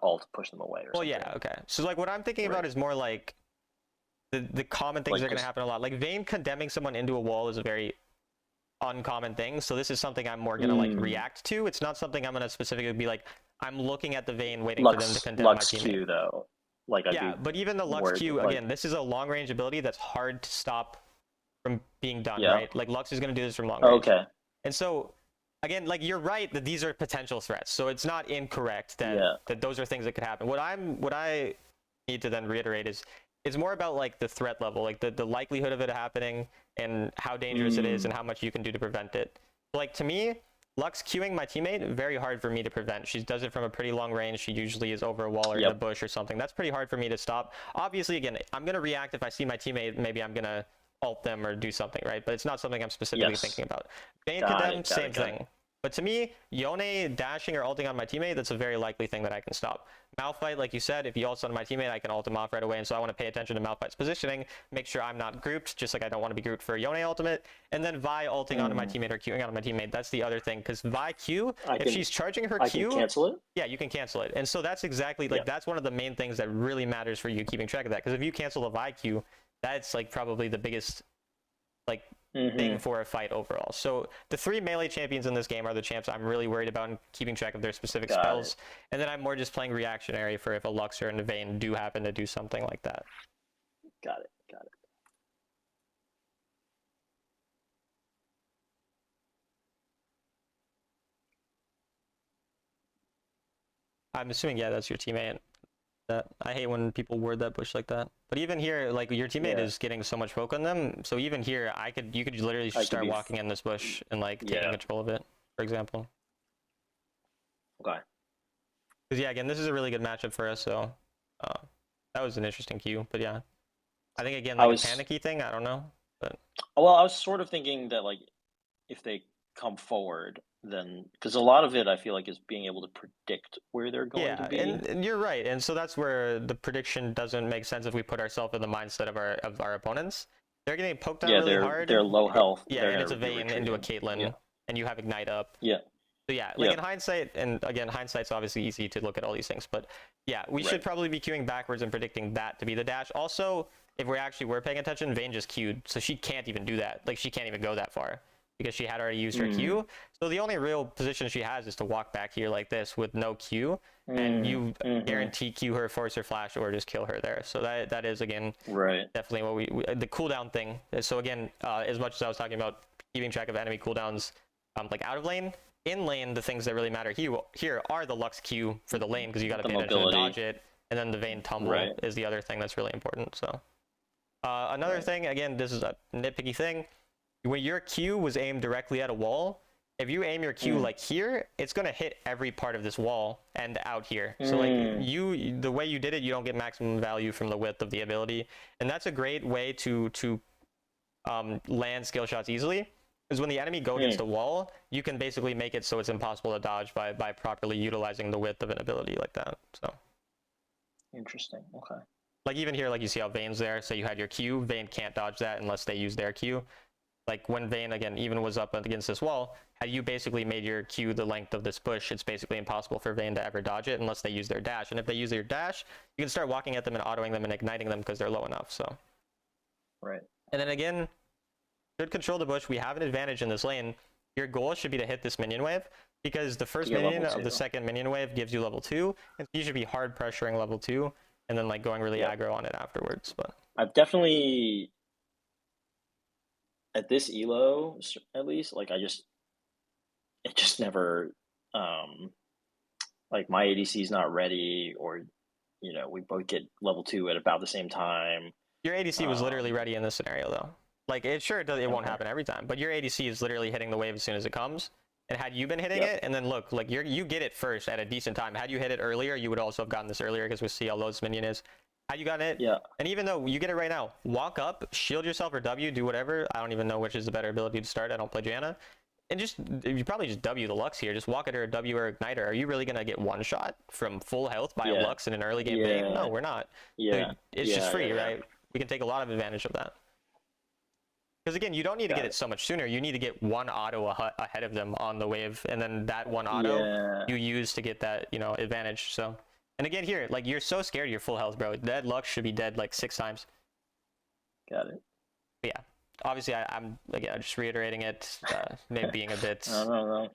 ult push them away or something. Well, yeah, okay. So like what I'm thinking about is more like the common things that are going to happen a lot. Like Vayne condemning someone into a wall is a very uncommon thing. So this is something I'm more going to like react to. It's not something I'm going to specifically be like, I'm looking at the Vayne waiting for them to condemn my teammate. Q, though. Like, but even the Lux Q, again, this is a long range ability that's hard to stop from being done, right? Like Lux is going to do this from long range. Okay. And so again, like you're right that these are potential threats, so it's not incorrect that that those are things that could happen. What I need to then reiterate is it's more about like the threat level, like the likelihood of it happening and how dangerous it is and how much you can do to prevent it. Like to me, Lux queuing my teammate, very hard for me to prevent. She does it from a pretty long range. She usually is over a wall or in a bush or something. That's pretty hard for me to stop. Obviously, again, I'm gonna react if I see my teammate. Maybe I'm gonna ult them or do something, right? But it's not something I'm specifically thinking about. Vayne Condemn, same thing. But to me, Yone dashing or ulting on my teammate, that's a very likely thing that I can stop. Malphite, like you said, if he ults on my teammate, I can ult him off right away. And so I want to pay attention to Malphite's positioning, make sure I'm not grouped, just like I don't want to be grouped for Yone ultimate. And then Vi ulting onto my teammate or queuing onto my teammate, that's the other thing. Because Vi Q, if she's charging her Q, I can cancel it? Yeah, you can cancel it. And so that's exactly, like, that's one of the main things that really matters for you keeping track of that. Because if you cancel the Vi Q, that's, like, probably the biggest, like, thing for a fight overall. So the three melee champions in this game are the champs I'm really worried about and keeping track of their specific spells. And then I'm more just playing reactionary for if a Luxor and a Vayne do happen to do something like that. Got it. I'm assuming, that's your teammate. I hate when people word that bush like that. But even here, like your teammate is getting so much poke on them. So even here, you could literally start walking in this bush and like taking control of it, for example. Okay. Because again, this is a really good matchup for us. So that was an interesting queue. But yeah, I think again, like a panicky thing. I don't know. But well, I was sort of thinking that like if they come forward, then because a lot of it I feel like is being able to predict where they're going to be. And you're right, and so that's where the prediction doesn't make sense if we put ourselves in the mindset of our opponents. They're getting poked on really hard. They're low health. And it's a Vayne into a Caitlyn, and you have Ignite up. So in hindsight, and again, hindsight's obviously easy to look at all these things, but we should probably be queuing backwards and predicting that to be the dash. Also, if we actually were paying attention, Vayne just queued, so she can't even do that. Like, she can't even go that far because she had already used her Q. So the only real position she has is to walk back here like this with no Q, and you guarantee Q her, force her flash, or just kill her there. So that is, again, definitely what we the cooldown thing. So again, as much as I was talking about keeping track of enemy cooldowns, like out of lane, in lane, the things that really matter here are the Lux Q for the lane, because you got to pay attention to dodge it, and then the Vayne tumble is the other thing that's really important. So another thing, again, this is a nitpicky thing. When your Q was aimed directly at a wall, if you aim your Q like here, it's going to hit every part of this wall and out here. So like the way you did it, you don't get maximum value from the width of the ability. And that's a great way to land skill shots easily, is when the enemy go against the wall, you can basically make it so it's impossible to dodge by properly utilizing the width of an ability like that. So interesting. Okay. Like even here, like you see how Vayne's there, so you had your Q, Vayne can't dodge that unless they use their Q. Like when Vayne, again, even was up against this wall, had you basically made your Q the length of this bush, it's basically impossible for Vayne to ever dodge it unless they use their dash. And if they use their dash, you can start walking at them and autoing them and igniting them because they're low enough. So And then again, should control the bush. We have an advantage in this lane. Your goal should be to hit this minion wave, because the first minion of the second minion wave gives you level 2, and you should be hard pressuring level 2 and then like going really aggro on it afterwards. But I've definitely, at this elo at least, like it just never, like my ADC is not ready, or we both get level 2 at about the same time. Your ADC was literally ready in this scenario though. Like it won't happen every time, but your ADC is literally hitting the wave as soon as it comes. And had you been hitting it, and then look, like you get it first at a decent time. Had you hit it earlier, you would also have gotten this earlier, because we see how low this minion is. Had you gotten it, and even though you get it right now, walk up, shield yourself or W, do whatever. I don't even know which is the better ability to start. I don't play Janna. And you probably just W the Lux here. Just walk at her, W or Igniter. Are you really going to get one shot from full health by a Lux in an early game game? No, we're not. So it's just free, right? We can take a lot of advantage of that. Because again, you don't need to get it so much sooner. You need to get one auto ahead of them on the wave, and then that one auto you use to get that advantage. So, and again here, like you're so scared you're full health, bro. That Lux should be dead like 6 times. Got it. But yeah, obviously I'm again just reiterating it, maybe being a bit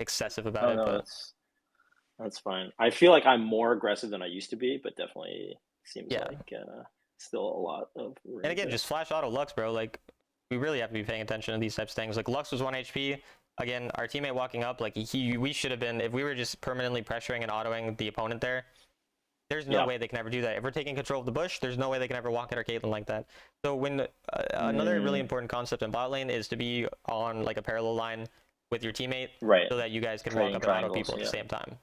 excessive about it, but that's fine. I feel like I'm more aggressive than I used to be, but definitely seems like still a lot of room. And again, just flash auto Lux, bro. Like, we really have to be paying attention to these types of things. Like Lux was 1 HP. Again, our teammate walking up, like we should have been, if we were just permanently pressuring and autoing the opponent there, there's no way they can ever do that. If we're taking control of the bush, there's no way they can ever walk at our Caitlyn like that. So when another really important concept in bot lane is to be on like a parallel line with your teammate, so that you guys can walk up and auto people at the same time.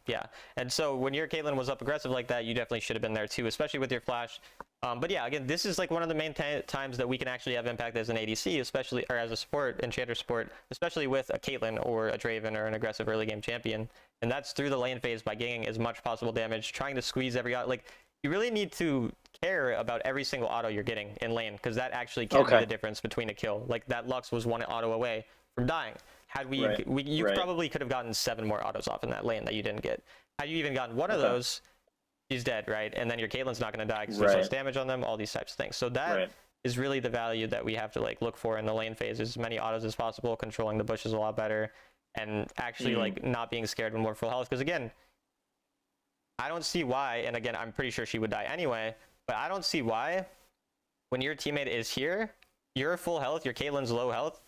And so when your Caitlyn was up aggressive like that, you definitely should have been there too, especially with your flash. But yeah, again, this is like one of the main times that we can actually have impact as an ADC, especially, or as a support, enchanter support, especially with a Caitlyn or a Draven or an aggressive early game champion. And that's through the lane phase by getting as much possible damage, trying to squeeze every auto. Like, you really need to care about every single auto you're getting in lane, because that actually can be the difference between a kill. Like that Lux was 1 auto away from dying. Had you probably could have gotten 7 more autos off in that lane that you didn't get. Had you even gotten one of those, she's dead, right? And then your Caitlyn's not going to die because there's less damage on them, all these types of things. So that is really the value that we have to like look for in the lane phase, as many autos as possible, controlling the bushes a lot better, and actually like not being scared when we're full health. Because again, I don't see why, and again, I'm pretty sure she would die anyway, but I don't see why when your teammate is here, you're full health, your Caitlyn's low health.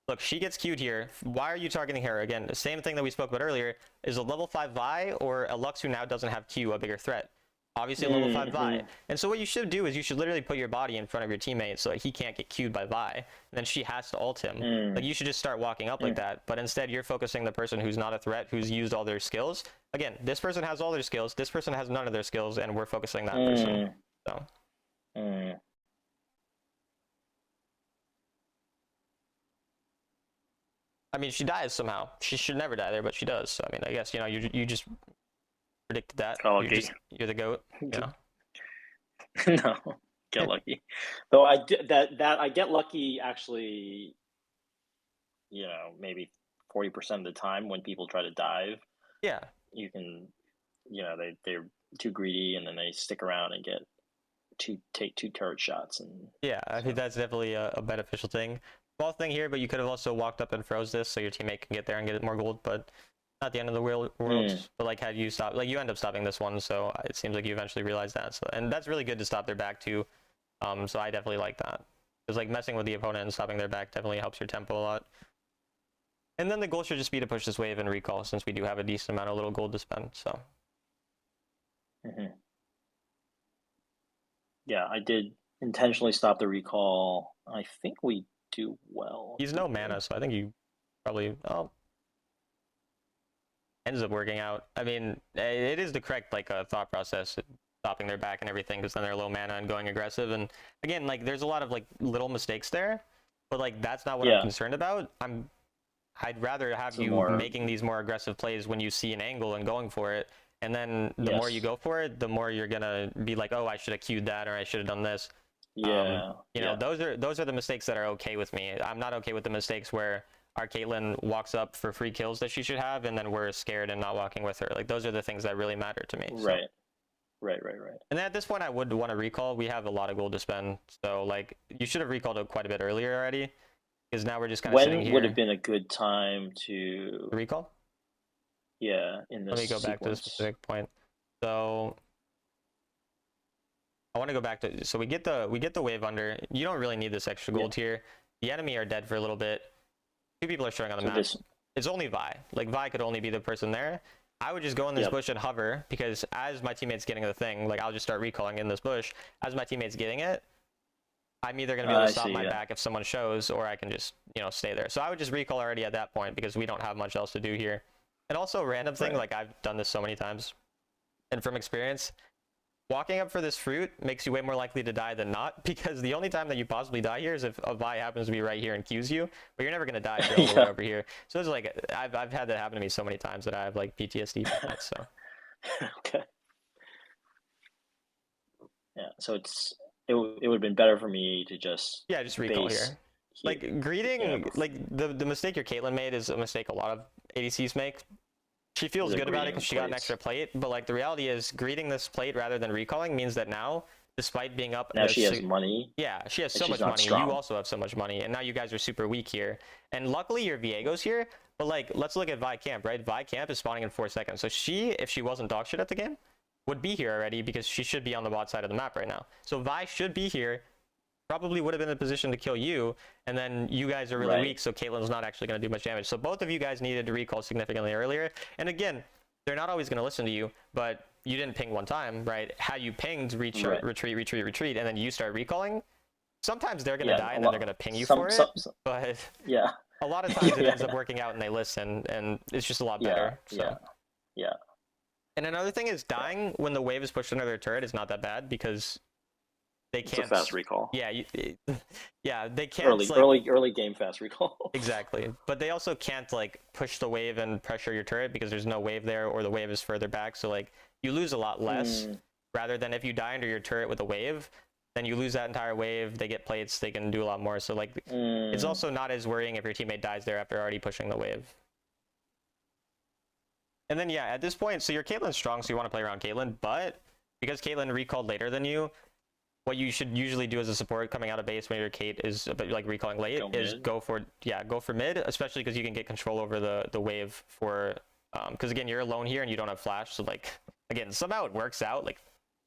Look, she gets queued here. Why are you targeting her? Again, the same thing that we spoke about earlier. Is a level 5 Vi or a Lux who now doesn't have Q a bigger threat? Obviously a level 5 Vi. And so what you should do is you should literally put your body in front of your teammate so that he can't get queued by Vi. And then she has to ult him. Like, you should just start walking up like that. But instead you're focusing the person who's not a threat, who's used all their skills. Again, this person has all their skills, this person has none of their skills, and we're focusing that person. So. I mean, she dies somehow. She should never die there, but she does. So, I mean, I guess, you just predicted that. You're the GOAT. No, get lucky. Though I get lucky actually, maybe 40% of the time when people try to dive. You can, they're too greedy and then they stick around and get take 2 turret shots and. Yeah, I think that's definitely a beneficial thing. Small thing here, but you could have also walked up and froze this so your teammate can get there and get more gold, but not the end of the world. But like, had you stopped, like, you end up stopping this one, so it seems like you eventually realized that. So, and that's really good to stop their back too. So I definitely like that. Because like messing with the opponent and stopping their back definitely helps your tempo a lot. And then the goal should just be to push this wave and recall, since we do have a decent amount of little gold to spend. So. Yeah, I did intentionally stop the recall. I think we do well. He's no mana, so I think you probably ends up working out. I mean, it is the correct like thought process, stopping their back and everything, because then they're low mana and going aggressive. And again, like there's a lot of like little mistakes there, but like that's not what I'm concerned about. I'd rather have you making these more aggressive plays when you see an angle and going for it. And then the more you go for it, the more you're gonna be like, oh, I should have queued that, or I should have done this. You know, those are the mistakes that are okay with me. I'm not okay with the mistakes where our Caitlyn walks up for free kills that she should have, and then we're scared and not walking with her. Like those are the things that really matter to me. Right. And then at this point, I would want to recall. We have a lot of gold to spend, so like you should have recalled it quite a bit earlier already, because now we're just kind of sitting here. When would have been a good time to recall? Yeah, in this Let me go back to the specific point. So I want to go back to, so we get the wave under. You don't really need this extra gold here. The enemy are dead for a little bit. 2 people are showing on the map. It's only Vi. Like Vi could only be the person there. I would just go in this bush and hover, because as my teammate's getting the thing, like I'll just start recalling in this bush. As my teammate's getting it, I'm either going to be able to stop my back if someone shows, or I can just, you know, stay there. So I would just recall already at that point, because we don't have much else to do here. And also, random thing, like I've done this so many times, and from experience, walking up for this fruit makes you way more likely to die than not, because the only time that you possibly die here is if a Vi happens to be right here and queues you, but you're never going to die if you're all the way over here. So it's like, I've had that happen to me so many times that I have like PTSD from that, so. Okay. Yeah, so it would have been better for me to just recall here. Like greeting, like the mistake your Caitlyn made is a mistake a lot of ADCs make. She feels good about it because she got an extra plate, but like the reality is greeting this plate rather than recalling means that now, despite being up, now she has money. Yeah, she has so much money. Strong. You also have so much money, and now you guys are super weak here. And luckily your Viego's here, but like let's look at Vi Camp, right? Vi Camp is spawning in 4 seconds, so she, if she wasn't dog shit at the game, would be here already, because she should be on the bot side of the map right now. So Vi should be here. Probably would have been in a position to kill you, and then you guys are really weak, so Caitlyn's not actually going to do much damage. So both of you guys needed to recall significantly earlier. And again, they're not always going to listen to you, but you didn't ping one time, right? Had you pinged retreat, and then you start recalling, sometimes they're going to die and then they're going to ping you for it. But a lot of times it ends up working out and they listen, and it's just a lot better. Yeah. And another thing is dying when the wave is pushed under their turret is not that bad, because they can't. It's a fast recall. Yeah, they can't. Early game fast recall. Exactly, but they also can't like push the wave and pressure your turret, because there's no wave there, or the wave is further back. So like you lose a lot less, rather than if you die under your turret with a wave, then you lose that entire wave. They get plates. They can do a lot more. So like it's also not as worrying if your teammate dies there after already pushing the wave. And then at this point, so your Caitlyn's strong, so you want to play around Caitlyn, but because Caitlyn recalled later than you, what you should usually do as a support coming out of base when your Kate is like recalling late is go for mid, especially because you can get control over the wave for because again, you're alone here and you don't have flash, so like again, somehow it works out. Like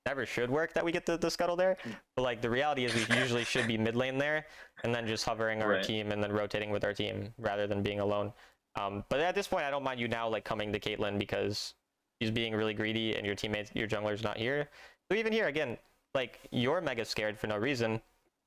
never should work that we get the scuttle there, but like the reality is we usually should be mid lane there and then just hovering our team and then rotating with our team rather than being alone. But at this point, I don't mind you now like coming to Caitlyn because she's being really greedy and your jungler's not here. So even here again, like you're mega scared for no reason.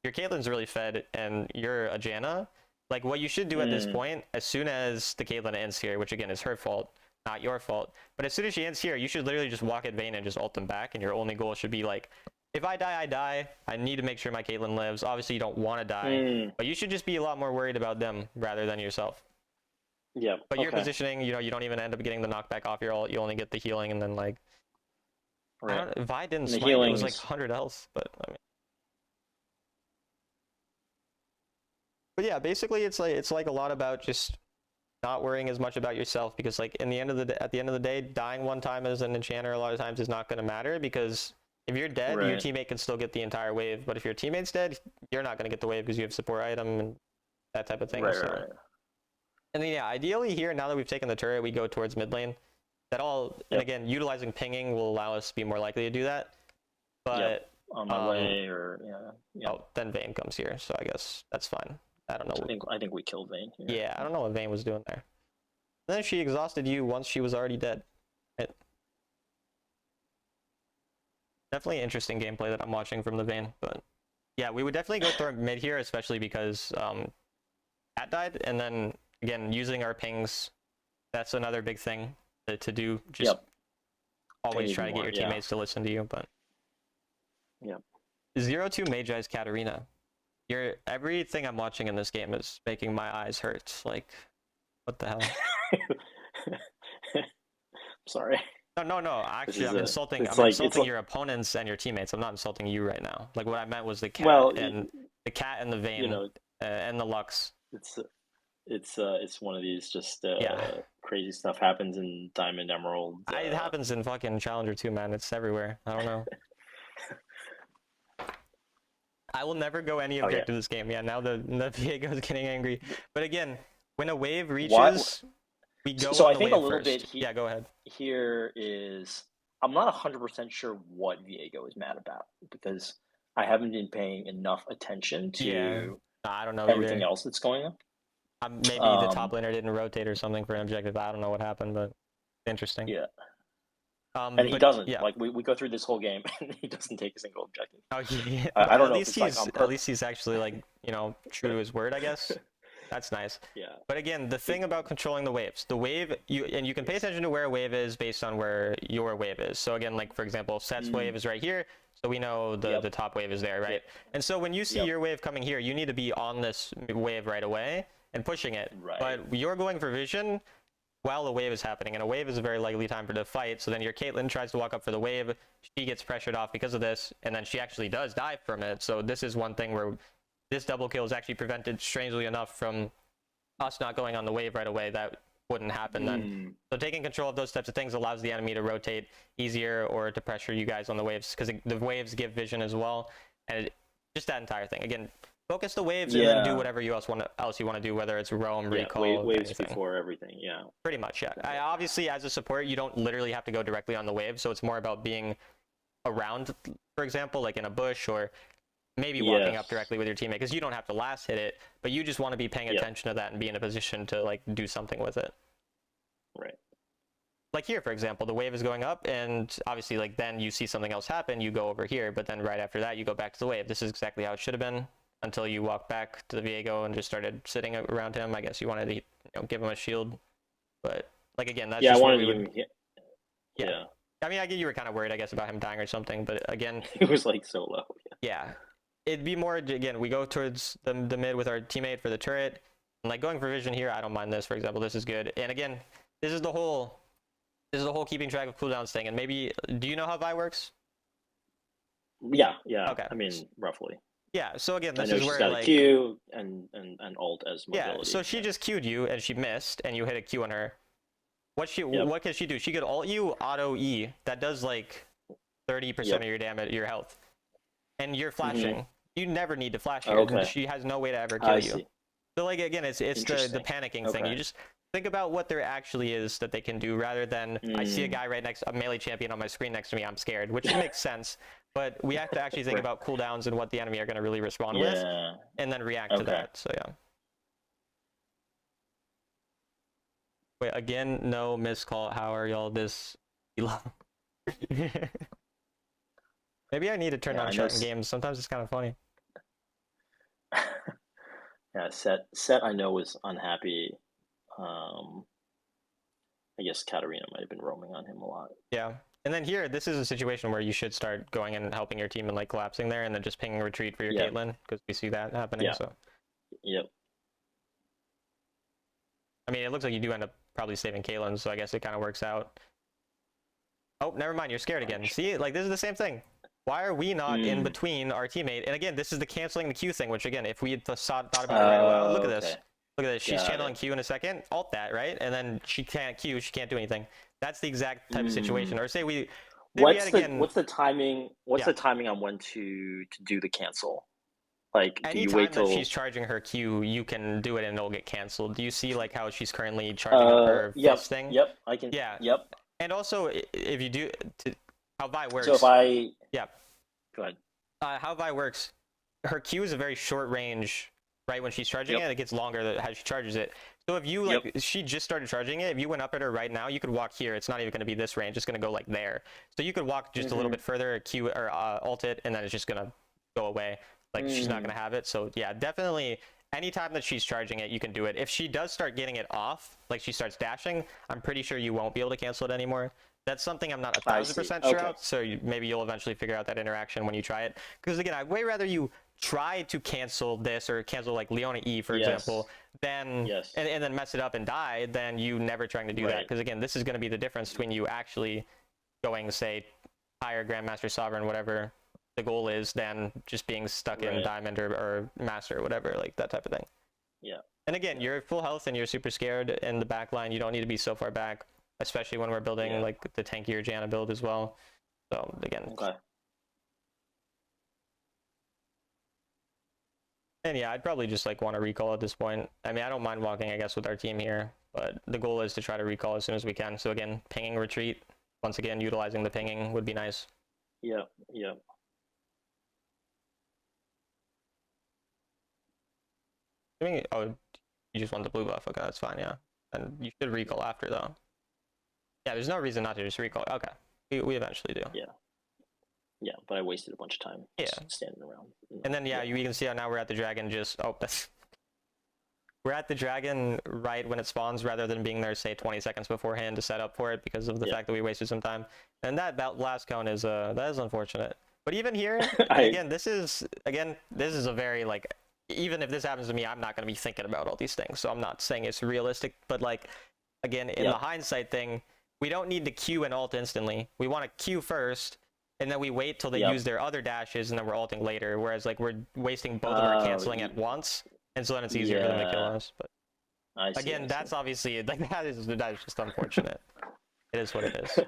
Your Caitlyn's really fed and you're a Janna. Like what you should do at this point, as soon as the Caitlyn ends here, which again is her fault, not your fault, but as soon as she ends here, you should literally just walk at Vayne and just ult them back, and your only goal should be like, if I die, I die. I need to make sure my Caitlyn lives. Obviously you don't want to die, but you should just be a lot more worried about them rather than yourself. Yeah. But your positioning, you know, you don't even end up getting the knockback off your ult. You only get the healing, and then like Vi didn't smite, it was like 100 else, but I mean. But yeah, basically it's like a lot about just not worrying as much about yourself, because like at the end of the day, dying one time as an enchanter a lot of times is not going to matter, because If you're dead, your Right. teammate can still get the entire wave, but if your teammate's dead, you're not going to get the wave because you have support item and that type of thing. Right, So. right. And then, yeah, ideally here, now that we've taken the turret, we go towards mid lane. That all, and again, utilizing pinging will allow us to be more likely to do that. But on my way, or oh, then Vayne comes here, so I guess that's fine. I don't know. I think we killed Vayne here. Yeah, I don't know what Vayne was doing there. And then she exhausted you once she was already dead. Definitely interesting gameplay that I'm watching from the Vayne, but yeah, we would definitely go through mid here, especially because Cat died, and then again using our pings. That's another big thing to do. Just always try to get your teammates to listen to you. But 0-2 Magi's Katarina. Everything I'm watching in this game is making my eyes hurt. Like, what the hell? Sorry. No. Actually, I'm insulting your opponents and your teammates. I'm not insulting you right now. Like, what I meant was the cat and the cat and the Vayne and the Lux. It's one of these just crazy stuff happens in Diamond Emerald. It happens in fucking Challenger too, man. It's everywhere. I don't know. I will never go any objective this game. Yeah, now the Viego is getting angry. But again, when a wave reaches, we go. So on I think the a wave little first. bit. Yeah, go ahead. Here is I'm not 100% sure what Viego is mad about because I haven't been paying enough attention to I don't know everything else that's going on. Maybe the top laner didn't rotate or something for an objective. I don't know what happened, but interesting. Yeah. And he doesn't. Like we go through this whole game and he doesn't take a single objective. Oh, yeah. I don't know. At least he's actually like true to his word, I guess. That's nice. Yeah. But again, the thing about controlling the waves, you can pay attention to where a wave is based on where your wave is. So again, like for example, Set's wave is right here, so we know the top wave is there, right? And so when you see your wave coming here, you need to be on this wave right away and pushing it. Right. But you're going for vision while the wave is happening, and a wave is a very likely time for the fight. So then your Caitlyn tries to walk up for the wave, she gets pressured off because of this, and then she actually does die from it. So this is one thing where this double kill is actually prevented, strangely enough, from us not going on the wave right away. That wouldn't happen then. So taking control of those types of things allows the enemy to rotate easier or to pressure you guys on the waves, because the waves give vision as well, and just that entire thing. Again, focus the waves and then do whatever else you want to do, whether it's roam, recall, waves before everything. Yeah, pretty much. I obviously, as a support, you don't literally have to go directly on the wave, so it's more about being around, for example, like in a bush, or maybe walking up directly with your teammate, because you don't have to last hit it, but you just want to be paying attention to that and be in a position to like do something with it. Right. Like here, for example, the wave is going up, and obviously, like then you see something else happen, you go over here, but then right after that, you go back to the wave. This is exactly how it should have been. Until you walk back to the Viego and just started sitting around him. I guess you wanted to give him a shield, but like again, that's just I wanted to I mean, I get you were kind of worried, I guess, about him dying or something, but again, it was like so low. Yeah, it'd be more again. We go towards the mid with our teammate for the turret, and like going for vision here. I don't mind this. For example, this is good. And again, this is the whole keeping track of cooldowns thing. And maybe, do you know how Vi works? Yeah. Okay. I mean, roughly. Yeah, so again, this is where got like a Q and alt as mobility. Yeah, so she just Q'd you and she missed, and you hit a Q on her. What can she do? She could ult you auto E. That does like 30% of your damage, your health, and you're flashing. You never need to flash her. Okay. She has no way to ever kill you. See. So like again, it's the panicking thing. You just think about what there actually is that they can do, rather than I see a guy a melee champion on my screen next to me, I'm scared, which makes sense. But we have to actually think about cooldowns and what the enemy are going to really respond with, and then react to that. So yeah. Wait, again, no missed call. How are y'all this long? Maybe I need to turn on chat in games. Sometimes it's kind of funny. Yeah, Set I know was unhappy. I guess Katarina might have been roaming on him a lot. Yeah. And then here, this is a situation where you should start going and helping your team and like collapsing there, and then just pinging retreat for your Caitlyn, because we see that happening. So. Yep. I mean, it looks like you do end up probably saving Caitlyn, so I guess it kind of works out. Oh, never mind. You're scared again. See, like this is the same thing. Why are we not in between our teammate? And again, this is the canceling the Q thing, which again, if we had thought about it right away, look at this. Look at this. She's channeling Q in a second. Alt that, right? And then she can't Q. She can't do anything. That's the exact type of situation. Or say we What's the timing? What's the timing on when to do the cancel? Like, do you wait Anytime that till she's charging her Q, you can do it and it'll get canceled. Do you see like how she's currently charging up her fist thing? Yep, I can. Yeah. Yep. And also, if you do, how Vi works. So if I yeah, go ahead. How Vi works, her Q is a very short range. Right when she's charging it, it gets longer as she charges it. So if you like, she just started charging it. If you went up at her right now, you could walk here. It's not even going to be this range. It's going to go like there. So you could walk just a little bit further, Q or alt it, and then it's just going to go away. Like she's not going to have it. So yeah, definitely anytime that she's charging it, you can do it. If she does start getting it off, like she starts dashing, I'm pretty sure you won't be able to cancel it anymore. That's something I'm not 1,000% sure out. So maybe you'll eventually figure out that interaction when you try it. Because again, I'd way rather you try to cancel this or cancel like Leona E, for example, than and then mess it up and die, than you never trying to do that. Because again, this is going to be the difference between you actually going, say, higher Grandmaster Sovereign, whatever the goal is, than just being stuck in Diamond or Master or whatever, like that type of thing. Yeah. And again, you're full health and you're super scared in the back line. You don't need to be so far back, especially when we're building like the tankier Janna build as well. So again. And yeah, I'd probably just like want to recall at this point. I mean, I don't mind walking, I guess, with our team here, but the goal is to try to recall as soon as we can. So again, pinging retreat. Once again, utilizing the pinging would be nice. Yeah. I mean, oh, you just want the blue buff. Okay, that's fine, yeah. And you should recall after, though. Yeah, there's no reason not to just recall. Okay, we eventually do. Yeah, but I wasted a bunch of time standing around. And then, you can see how now we're at the dragon just... Oh, that's... We're at the dragon right when it spawns rather than being there, say, 20 seconds beforehand to set up for it because of the fact that we wasted some time. And that last cone is, that is unfortunate. But even here, again, this is a very, like... Even if this happens to me, I'm not going to be thinking about all these things. So I'm not saying it's realistic. But, like, again, in the hindsight thing, we don't need to Q and ult instantly. We want to Q first... And then we wait till they use their other dashes, and then we're ulting later. Whereas, like, we're wasting both of our canceling at once, and so then it's easier for them to kill us. But again, that's obviously like that is just unfortunate. It is what it is.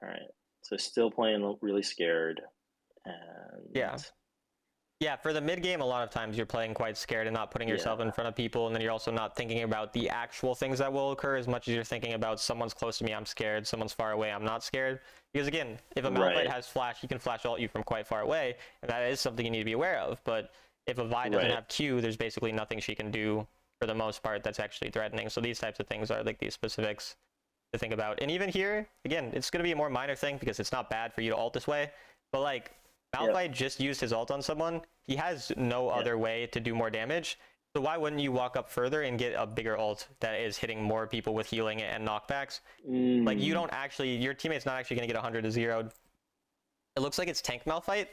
All right. So still playing really scared, and Yeah, for the mid game, a lot of times you're playing quite scared and not putting yourself in front of people, and then you're also not thinking about the actual things that will occur as much as you're thinking about someone's close to me, I'm scared, someone's far away, I'm not scared. Because again, if a Malphite has flash, he can flash ult you from quite far away, and that is something you need to be aware of. But if a Vi doesn't have Q, there's basically nothing she can do for the most part that's actually threatening. So these types of things are like these specifics to think about. And even here, again, it's going to be a more minor thing because it's not bad for you to ult this way, but like Malphite just used his ult on someone. He has no other way to do more damage. So why wouldn't you walk up further and get a bigger ult that is hitting more people with healing and knockbacks? Like, you don't actually... Your teammate's not actually going to get 100 to 0. It looks like it's tank Malphite.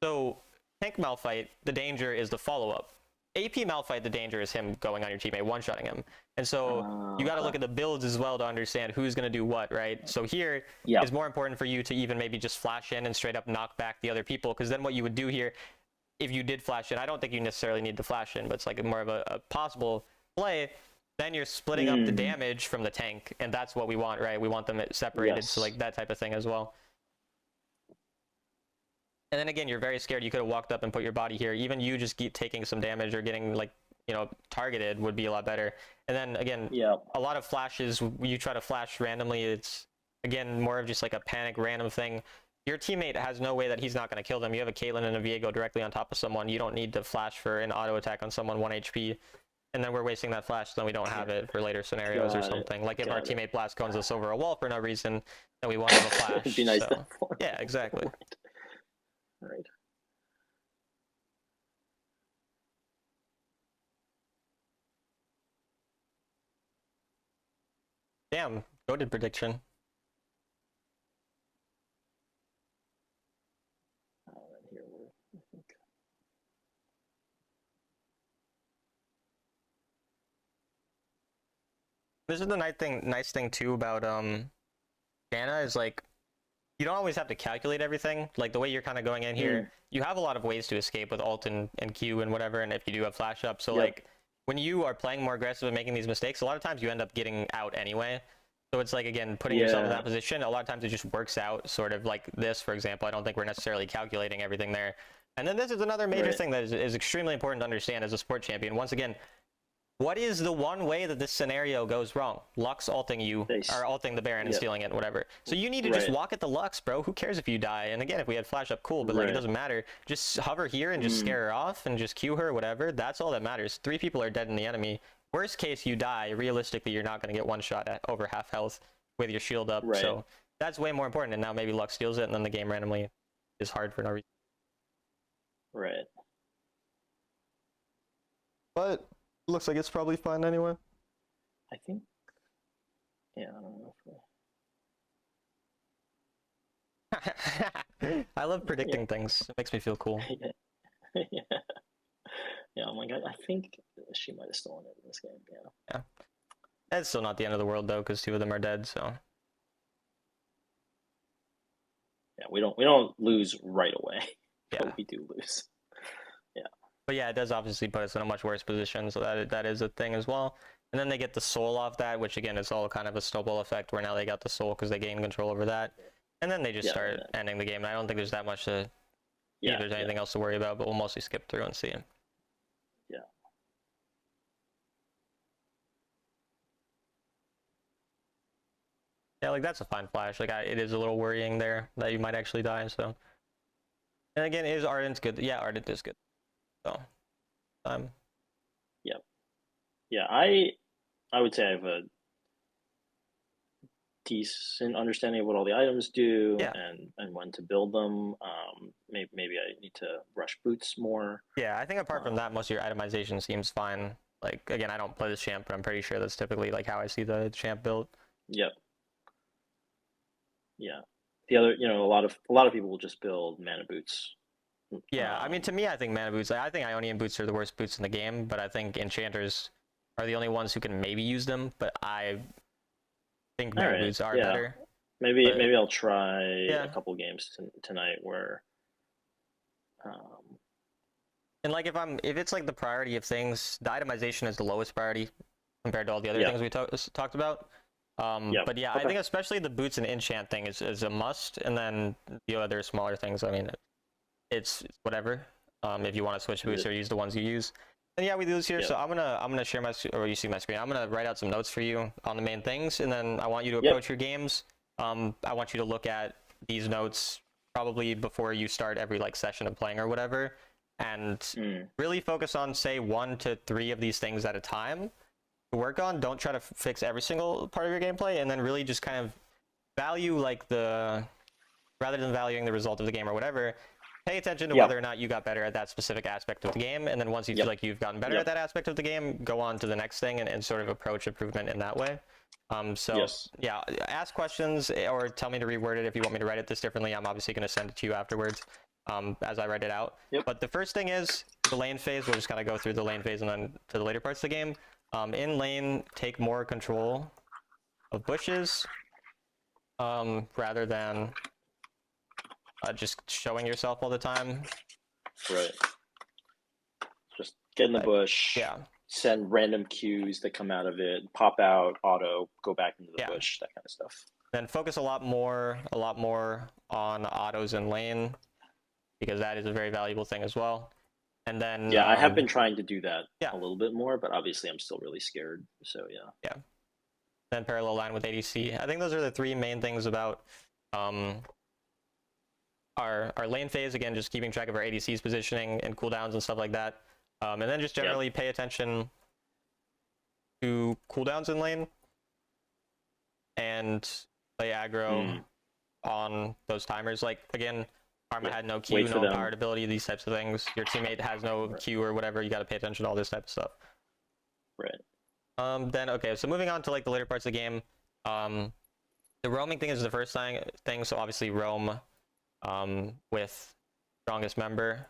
So, tank Malphite, the danger is the follow-up. AP Malphite, the danger is him going on your teammate, one-shotting him. And so you got to look at the builds as well to understand who's going to do what, right? So here is more important for you to even maybe just flash in and straight up knock back the other people, because then what you would do here, if you did flash in, I don't think you necessarily need to flash in, but it's like more of a possible play, then you're splitting up the damage from the tank, and that's what we want, right? We want them separated, so like that type of thing as well. And then again, you're very scared. You could have walked up and put your body here. Even you just keep taking some damage or getting, like, you know, targeted would be a lot better. And then again, a lot of flashes, you try to flash randomly, it's again more of just like a panic random thing. Your teammate has no way that he's not going to kill them. You have a Caitlyn and a Viego directly on top of someone. You don't need to flash for an auto attack on someone 1 HP. And then we're wasting that flash, so then we don't have it for later scenarios or something. Like if our teammate blast cones us over a wall for no reason, then we won't have a flash. It'd be nice. So, yeah, exactly. Right. Damn, goated prediction. This is the nice thing too about Janna is like, you don't always have to calculate everything. Like the way you're kind of going in here, you have a lot of ways to escape with ult and Q and whatever, and if you do have flash up, so like when you are playing more aggressive and making these mistakes, a lot of times you end up getting out anyway. So it's like, again, putting yourself in that position, a lot of times it just works out, sort of like this, for example. I don't think we're necessarily calculating everything there. And then this is another major thing that is extremely important to understand as a sport champion. Once again, what is the one way that this scenario goes wrong? Lux ulting you, or ulting the Baron and stealing it, whatever. So you need to just walk at the Lux, bro. Who cares if you die? And again, if we had flash up, cool, but like it doesn't matter. Just hover here and just scare her off and just Q her, whatever. That's all that matters. 3 people are dead in the enemy. Worst case, you die. Realistically, you're not going to get one shot at over half health with your shield up. So that's way more important. And now maybe Lux steals it, and then the game randomly is hard for no reason. Right. But looks like it's probably fine anyway. I think. Yeah, I don't know. I love predicting things. It makes me feel cool. Yeah, I'm like, I think she might have stolen it in this game. Yeah. It's still not the end of the world though, because 2 of them are dead. So. Yeah, we don't lose right away. Yeah, but we do lose. Yeah. But yeah, it does obviously put us in a much worse position, so that is a thing as well. And then they get the soul off that, which again is all kind of a snowball effect, where now they got the soul because they gain control over that, and then they just start ending the game. And I don't think there's that much to. Yeah, there's anything else to worry about, but we'll mostly skip through and see. Yeah. Yeah, like that's a fine flash. Like it is a little worrying there that you might actually die. So. And again, is Ardent good? Yeah, Ardent is good. So. Yep. Yeah, I would say I have a decent understanding of what all the items do and when to build them. Maybe I need to rush boots more. Yeah, I think apart from that, most of your itemization seems fine. Like again, I don't play this champ, but I'm pretty sure that's typically like how I see the champ build. Yep. Yeah. The other, a lot of people will just build mana boots. Yeah, I mean, to me, I think mana boots. I think Ionian boots are the worst boots in the game, but I think enchanters are the only ones who can maybe use them. But I think mana boots are better. Maybe I'll try a couple games tonight where. And like if it's like the priority of things, the itemization is the lowest priority compared to all the other things we talked about. But yeah, I think especially the boots and enchant thing is a must, and then the other smaller things. I mean, it's whatever. If you want to switch boots or use the ones you use. And yeah, we do this here. So I'm gonna share my, or you see my screen. I'm gonna write out some notes for you on the main things, and then I want you to approach your games. I want you to look at these notes probably before you start every like session of playing or whatever, and really focus on say 1 to 3 of these things at a time to work on. Don't try to fix every single part of your gameplay, and then really just kind of value like rather than valuing the result of the game or whatever. Pay attention to whether or not you got better at that specific aspect of the game, and then once you feel like you've gotten better at that aspect of the game, go on to the next thing and sort of approach improvement in that way. Yeah, ask questions or tell me to reword it if you want me to write it this differently. I'm obviously going to send it to you afterwards as I write it out. But the first thing is the lane phase. We'll just kind of go through the lane phase and then to the later parts of the game. In lane, take more control of bushes rather than just showing yourself all the time. Right. Just get in the bush. Yeah. Send random cues that come out of it. Pop out, auto, go back into the bush, that kind of stuff. Then focus a lot more on autos in lane, because that is a very valuable thing as well. And then I have been trying to do that a little bit more, but obviously I'm still really scared. So yeah. Then parallel line with ADC. I think those are the 3 main things about our lane phase. Again, just keeping track of our ADC's positioning and cooldowns and stuff like that. And then just generally pay attention to cooldowns in lane and play aggro on those timers. Like again, Karma had no Q, no powered ability, these types of things. Your teammate has no Q or whatever. You got to pay attention to all this type of stuff. Right. Then okay, so moving on to like the later parts of the game. The roaming thing is the first thing. So obviously roam with strongest member.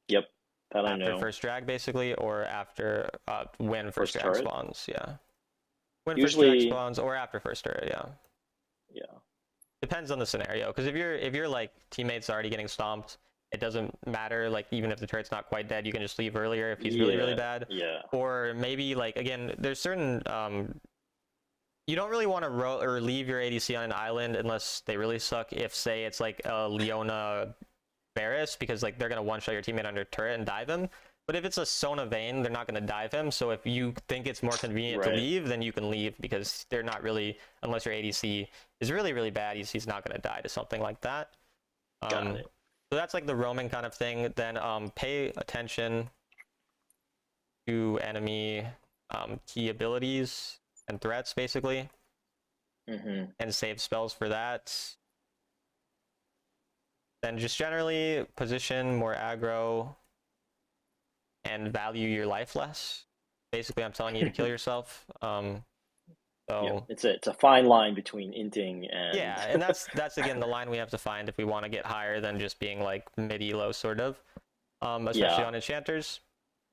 Yep. That I know. After first drag, basically, or after when first drag spawns, When usually first drag spawns, or after first turret, Yeah. Depends on the scenario, because if your like teammates already getting stomped, it doesn't matter. Like even if the turret's not quite dead, you can just leave earlier if he's really bad. Yeah. Or maybe like again, there's certain you don't really want to or leave your ADC on an island unless they really suck. If say it's like a Leona Varus, because like they're gonna one-shot your teammate under turret and dive him. But if it's a Sona Vayne, they're not gonna dive him. So if you think it's more convenient to leave, then you can leave, because they're not really, unless your ADC is really bad, he's not gonna die to something like that. Got it. So that's like the roaming kind of thing. Then pay attention to enemy key abilities and threats, basically, and save spells for that. Then just generally position more aggro and value your life less. Basically, I'm telling you to kill yourself. So it's a fine line between inting and and that's again the line we have to find if we want to get higher than just being like mid-elo sort of, especially on enchanters.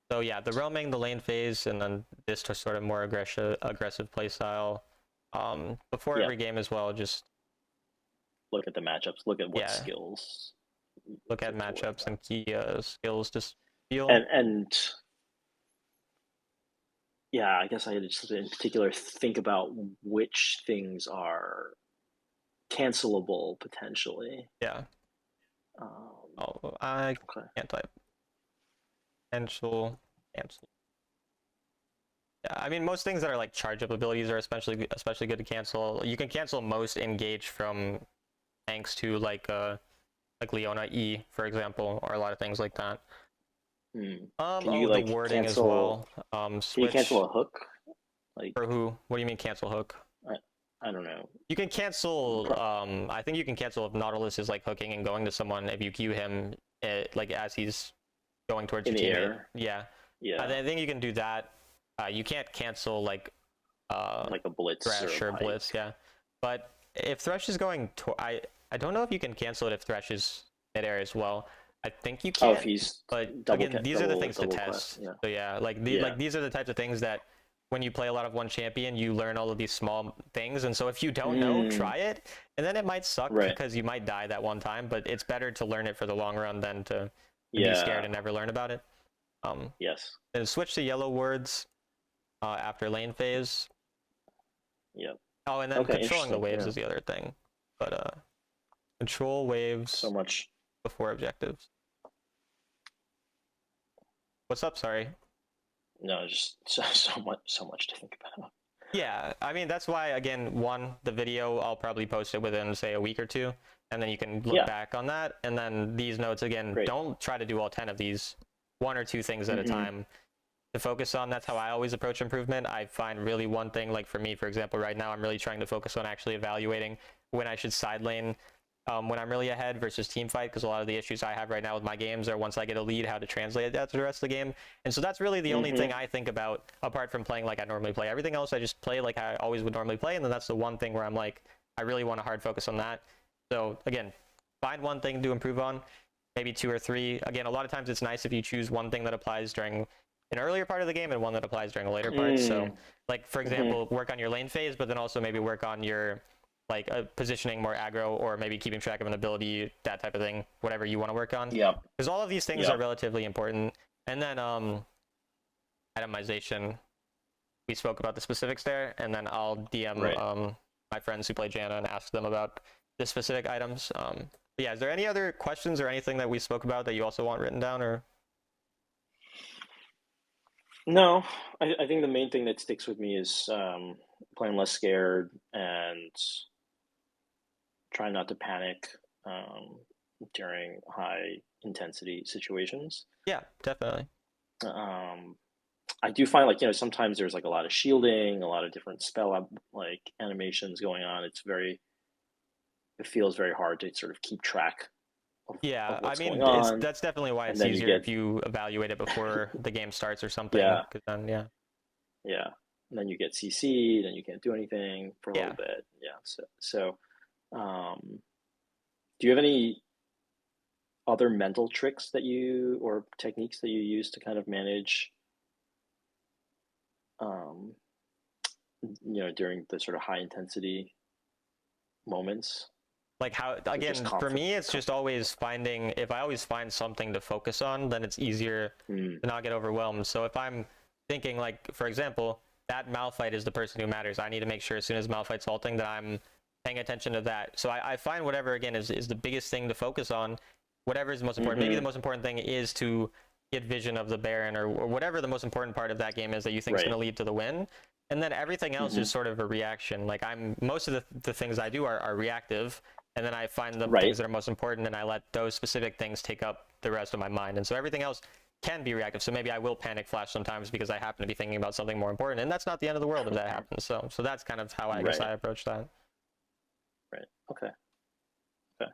So yeah, the roaming, the lane phase, and then this to sort of more aggressive play style. Before every game as well, just look at the matchups, look at what skills, look at matchups and key skills. Just feel and yeah, I guess I had to just in particular think about which things are cancelable potentially. Yeah. I can't type. Cancel. Yeah, I mean most things that are like charge up abilities are especially good to cancel. You can cancel most engage from tanks to like Leona E, for example, or a lot of things like that. Can you like the wording cancel, as well. Can you cancel a hook? Like for who? What do you mean cancel hook? I don't know. You can cancel. I think you can cancel if Nautilus is like hooking and going to someone if you queue him like as he's going towards your teammate. Air. Yeah. I think you can do that. You can't cancel like a blitz Thresh or blitz. Yeah. But if Thresh is going to, I don't know if you can cancel it if Thresh is midair as well. I think you can. If he's but again, these are the things to test. So yeah, like these are the types of things that when you play a lot of one champion, you learn all of these small things. And so if you don't know, try it, and then it might suck because you might die that one time. But it's better to learn it for the long run than to be scared and never learn about it. Then switch to yellow wards after lane phase. Oh, and then controlling the waves is the other thing. But control waves so much before objectives. What's up? Sorry. No, just so much to think about. Yeah, I mean that's why again, the video I'll probably post it within say a week or two, and then you can look back on that. And then these notes again, don't try to do all 10 of these. 1 or 2 things at a time to focus on. That's how I always approach improvement. I find really one thing, like for me, for example, right now I'm really trying to focus on actually evaluating when I should side lane when I'm really ahead versus team fight, because a lot of the issues I have right now with my games are once I get a lead, how to translate that to the rest of the game. And so that's really the only thing I think about apart from playing like I normally play. Everything else I just play like I always would normally play, and then that's the one thing where I'm like, I really want to hard focus on that. So again, find one thing to improve on, maybe 2 or 3. Again, a lot of times it's nice if you choose one thing that applies during an earlier part of the game and one that applies during a later part. So like for example, work on your lane phase, but then also maybe work on your like positioning more aggro, or maybe keeping track of an ability, that type of thing, whatever you want to work on. Because all of these things are relatively important. And then itemization, we spoke about the specifics there, and then I'll DM my friends who play Janna and ask them about the specific items. Yeah, is there any other questions or anything that we spoke about that you also want written down, or? No, I think the main thing that sticks with me is playing less scared and trying not to panic during high intensity situations. Yeah, definitely. I do find like, sometimes there's like a lot of shielding, a lot of different spell like animations going on. It feels very hard to sort of keep track of what's going on. That's definitely why it's easier if you evaluate it before the game starts or something. Because then, and then you get CC'd and you can't do anything for a little bit. So do you have any other mental tricks or techniques that you use to kind of manage during the sort of high intensity moments? Like how, Or just again, for me, it's just always finding, if I always find something to focus on, then it's easier to not get overwhelmed. So if I'm thinking, like, for example, that Malphite is the person who matters, I need to make sure as soon as Malphite's halting that I'm paying attention to that. So I find whatever, again, is the biggest thing to focus on, whatever is the most important. Maybe the most important thing is to get vision of the Baron, or whatever the most important part of that game is that you think is going to lead to the win. And then everything else is sort of a reaction. Like most of the things I do are reactive, and then I find the things that are most important, and I let those specific things take up the rest of my mind. And so everything else can be reactive. So maybe I will panic flash sometimes because I happen to be thinking about something more important, and that's not the end of the world if that happens. So that's kind of how I guess I approach that. Right. Okay. Okay.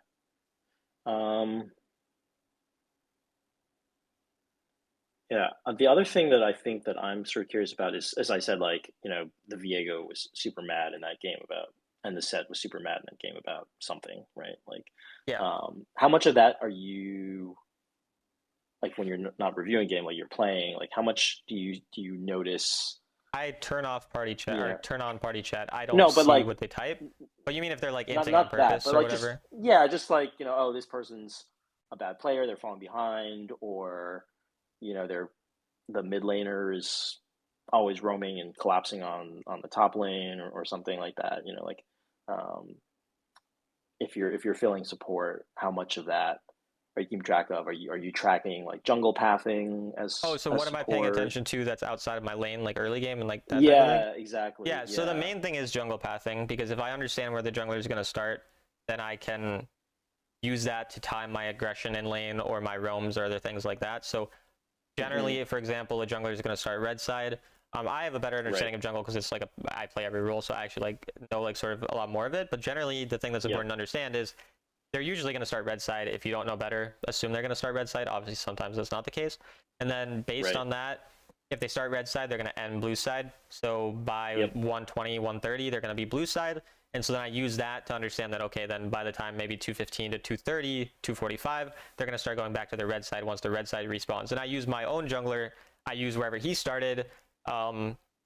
Yeah. The other thing that I think that I'm sort of curious about is, as I said, like, the Viego was super mad in that game about, and the set was super mad in that game about something, right? Like, how much of that are you, like, when you're not reviewing a game, like you're playing, like how much do you notice? I turn off party chat or turn on party chat. I No, don't but see like, what they type. But you mean if they're like inting on not that, purpose but or like just whatever? just like, oh, this person's a bad player, they're falling behind, or they're the mid laner is always roaming and collapsing on the top lane, or something like that. Like, if you're filling support, how much of that are you keeping track of? Are you tracking like jungle pathing as So as what am I paying support? attention to that's outside of my lane, like early game and like that type of thing? Yeah, exactly. Yeah, so the main thing is jungle pathing, because if I understand where the jungler is going to start, then I can use that to time my aggression in lane or my roams or other things like that. So generally, for example, a jungler is going to start red side. I have a better understanding of jungle because it's like I play every role, so I actually like know like sort of a lot more of it. But generally, the thing that's important to understand is they're usually going to start red side. If you don't know better, assume they're going to start red side. Obviously, sometimes that's not the case. And then based on that, if they start red side, they're going to end blue side. So by 120, 130, they're going to be blue side. And so then I use that to understand that, okay, then by the time maybe 215 to 230, 245, they're going to start going back to the red side once the red side respawns. And I use my own jungler. I use wherever he started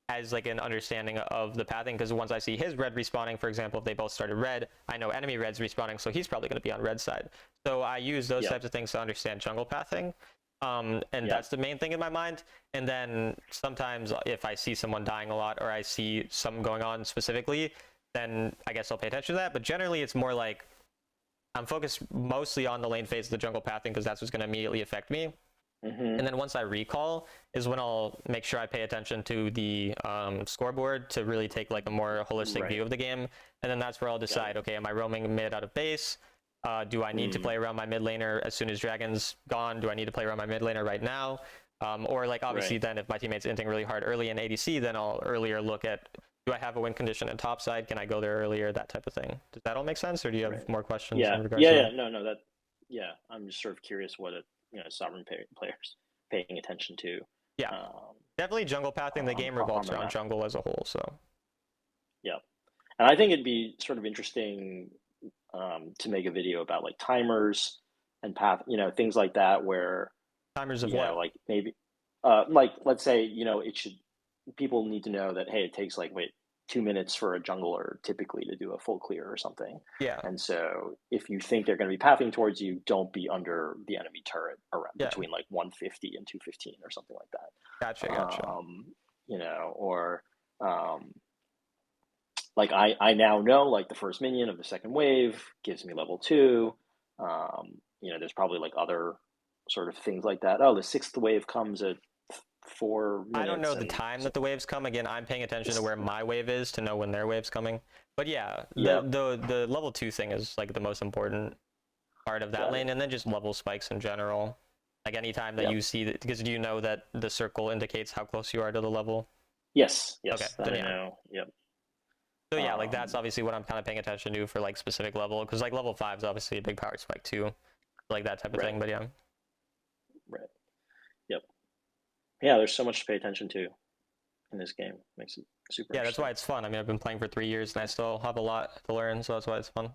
as like an understanding of the pathing, because once I see his red respawning, for example, if they both started red, I know enemy red's respawning, so he's probably going to be on red side. So I use those types of things to understand jungle pathing. And that's the main thing in my mind. And then sometimes if I see someone dying a lot, or I see something going on specifically, then I guess I'll pay attention to that. But generally, it's more like I'm focused mostly on the lane phase of the jungle pathing, because that's what's going to immediately affect me. And then once I recall is when I'll make sure I pay attention to the scoreboard to really take like a more holistic view of the game. And then that's where I'll decide, okay, am I roaming mid out of base? Do I need to play around my mid laner as soon as Dragon's gone? Do I need to play around my mid laner right now? Or like obviously then if my teammate's inting really hard early in ADC, then I'll earlier look at, do I have a win condition in top side? Can I go there earlier? That type of thing. Does that all make sense, or do you have more questions in regards to that? No, that, I'm just sort of curious what sovereign players paying attention to. Definitely jungle pathing. The game revolves around jungle as a whole. So and I think it'd be sort of interesting to make a video about like timers and path, things like that, where timers of what, like maybe like let's say people need to know that, hey, it takes like 2 minutes for a jungler typically to do a full clear or something. And so if you think they're going to be pathing towards you, don't be under the enemy turret around between like 150 and 215 or something like that. Gotcha. Or like I now know like the first minion of the second wave gives me level 2. There's probably like other sort of things like that. Oh, the sixth wave comes at 4 minutes. I don't know the time that the waves come. Again, I'm paying attention to where my wave is to know when their wave's coming. But the level 2 thing is like the most important part of that lane, and then just level spikes in general. Like anytime that you see that, because do you know that the circle indicates how close you are to the level? Yes. Okay. Then I know. So yeah, like that's obviously what I'm kind of paying attention to for like specific level, because like level 5 is obviously a big power spike too, like that type of thing. But there's so much to pay attention to in this game. Makes it super that's why it's fun. I mean, I've been playing for 3 years and I still have a lot to learn, so that's why it's fun.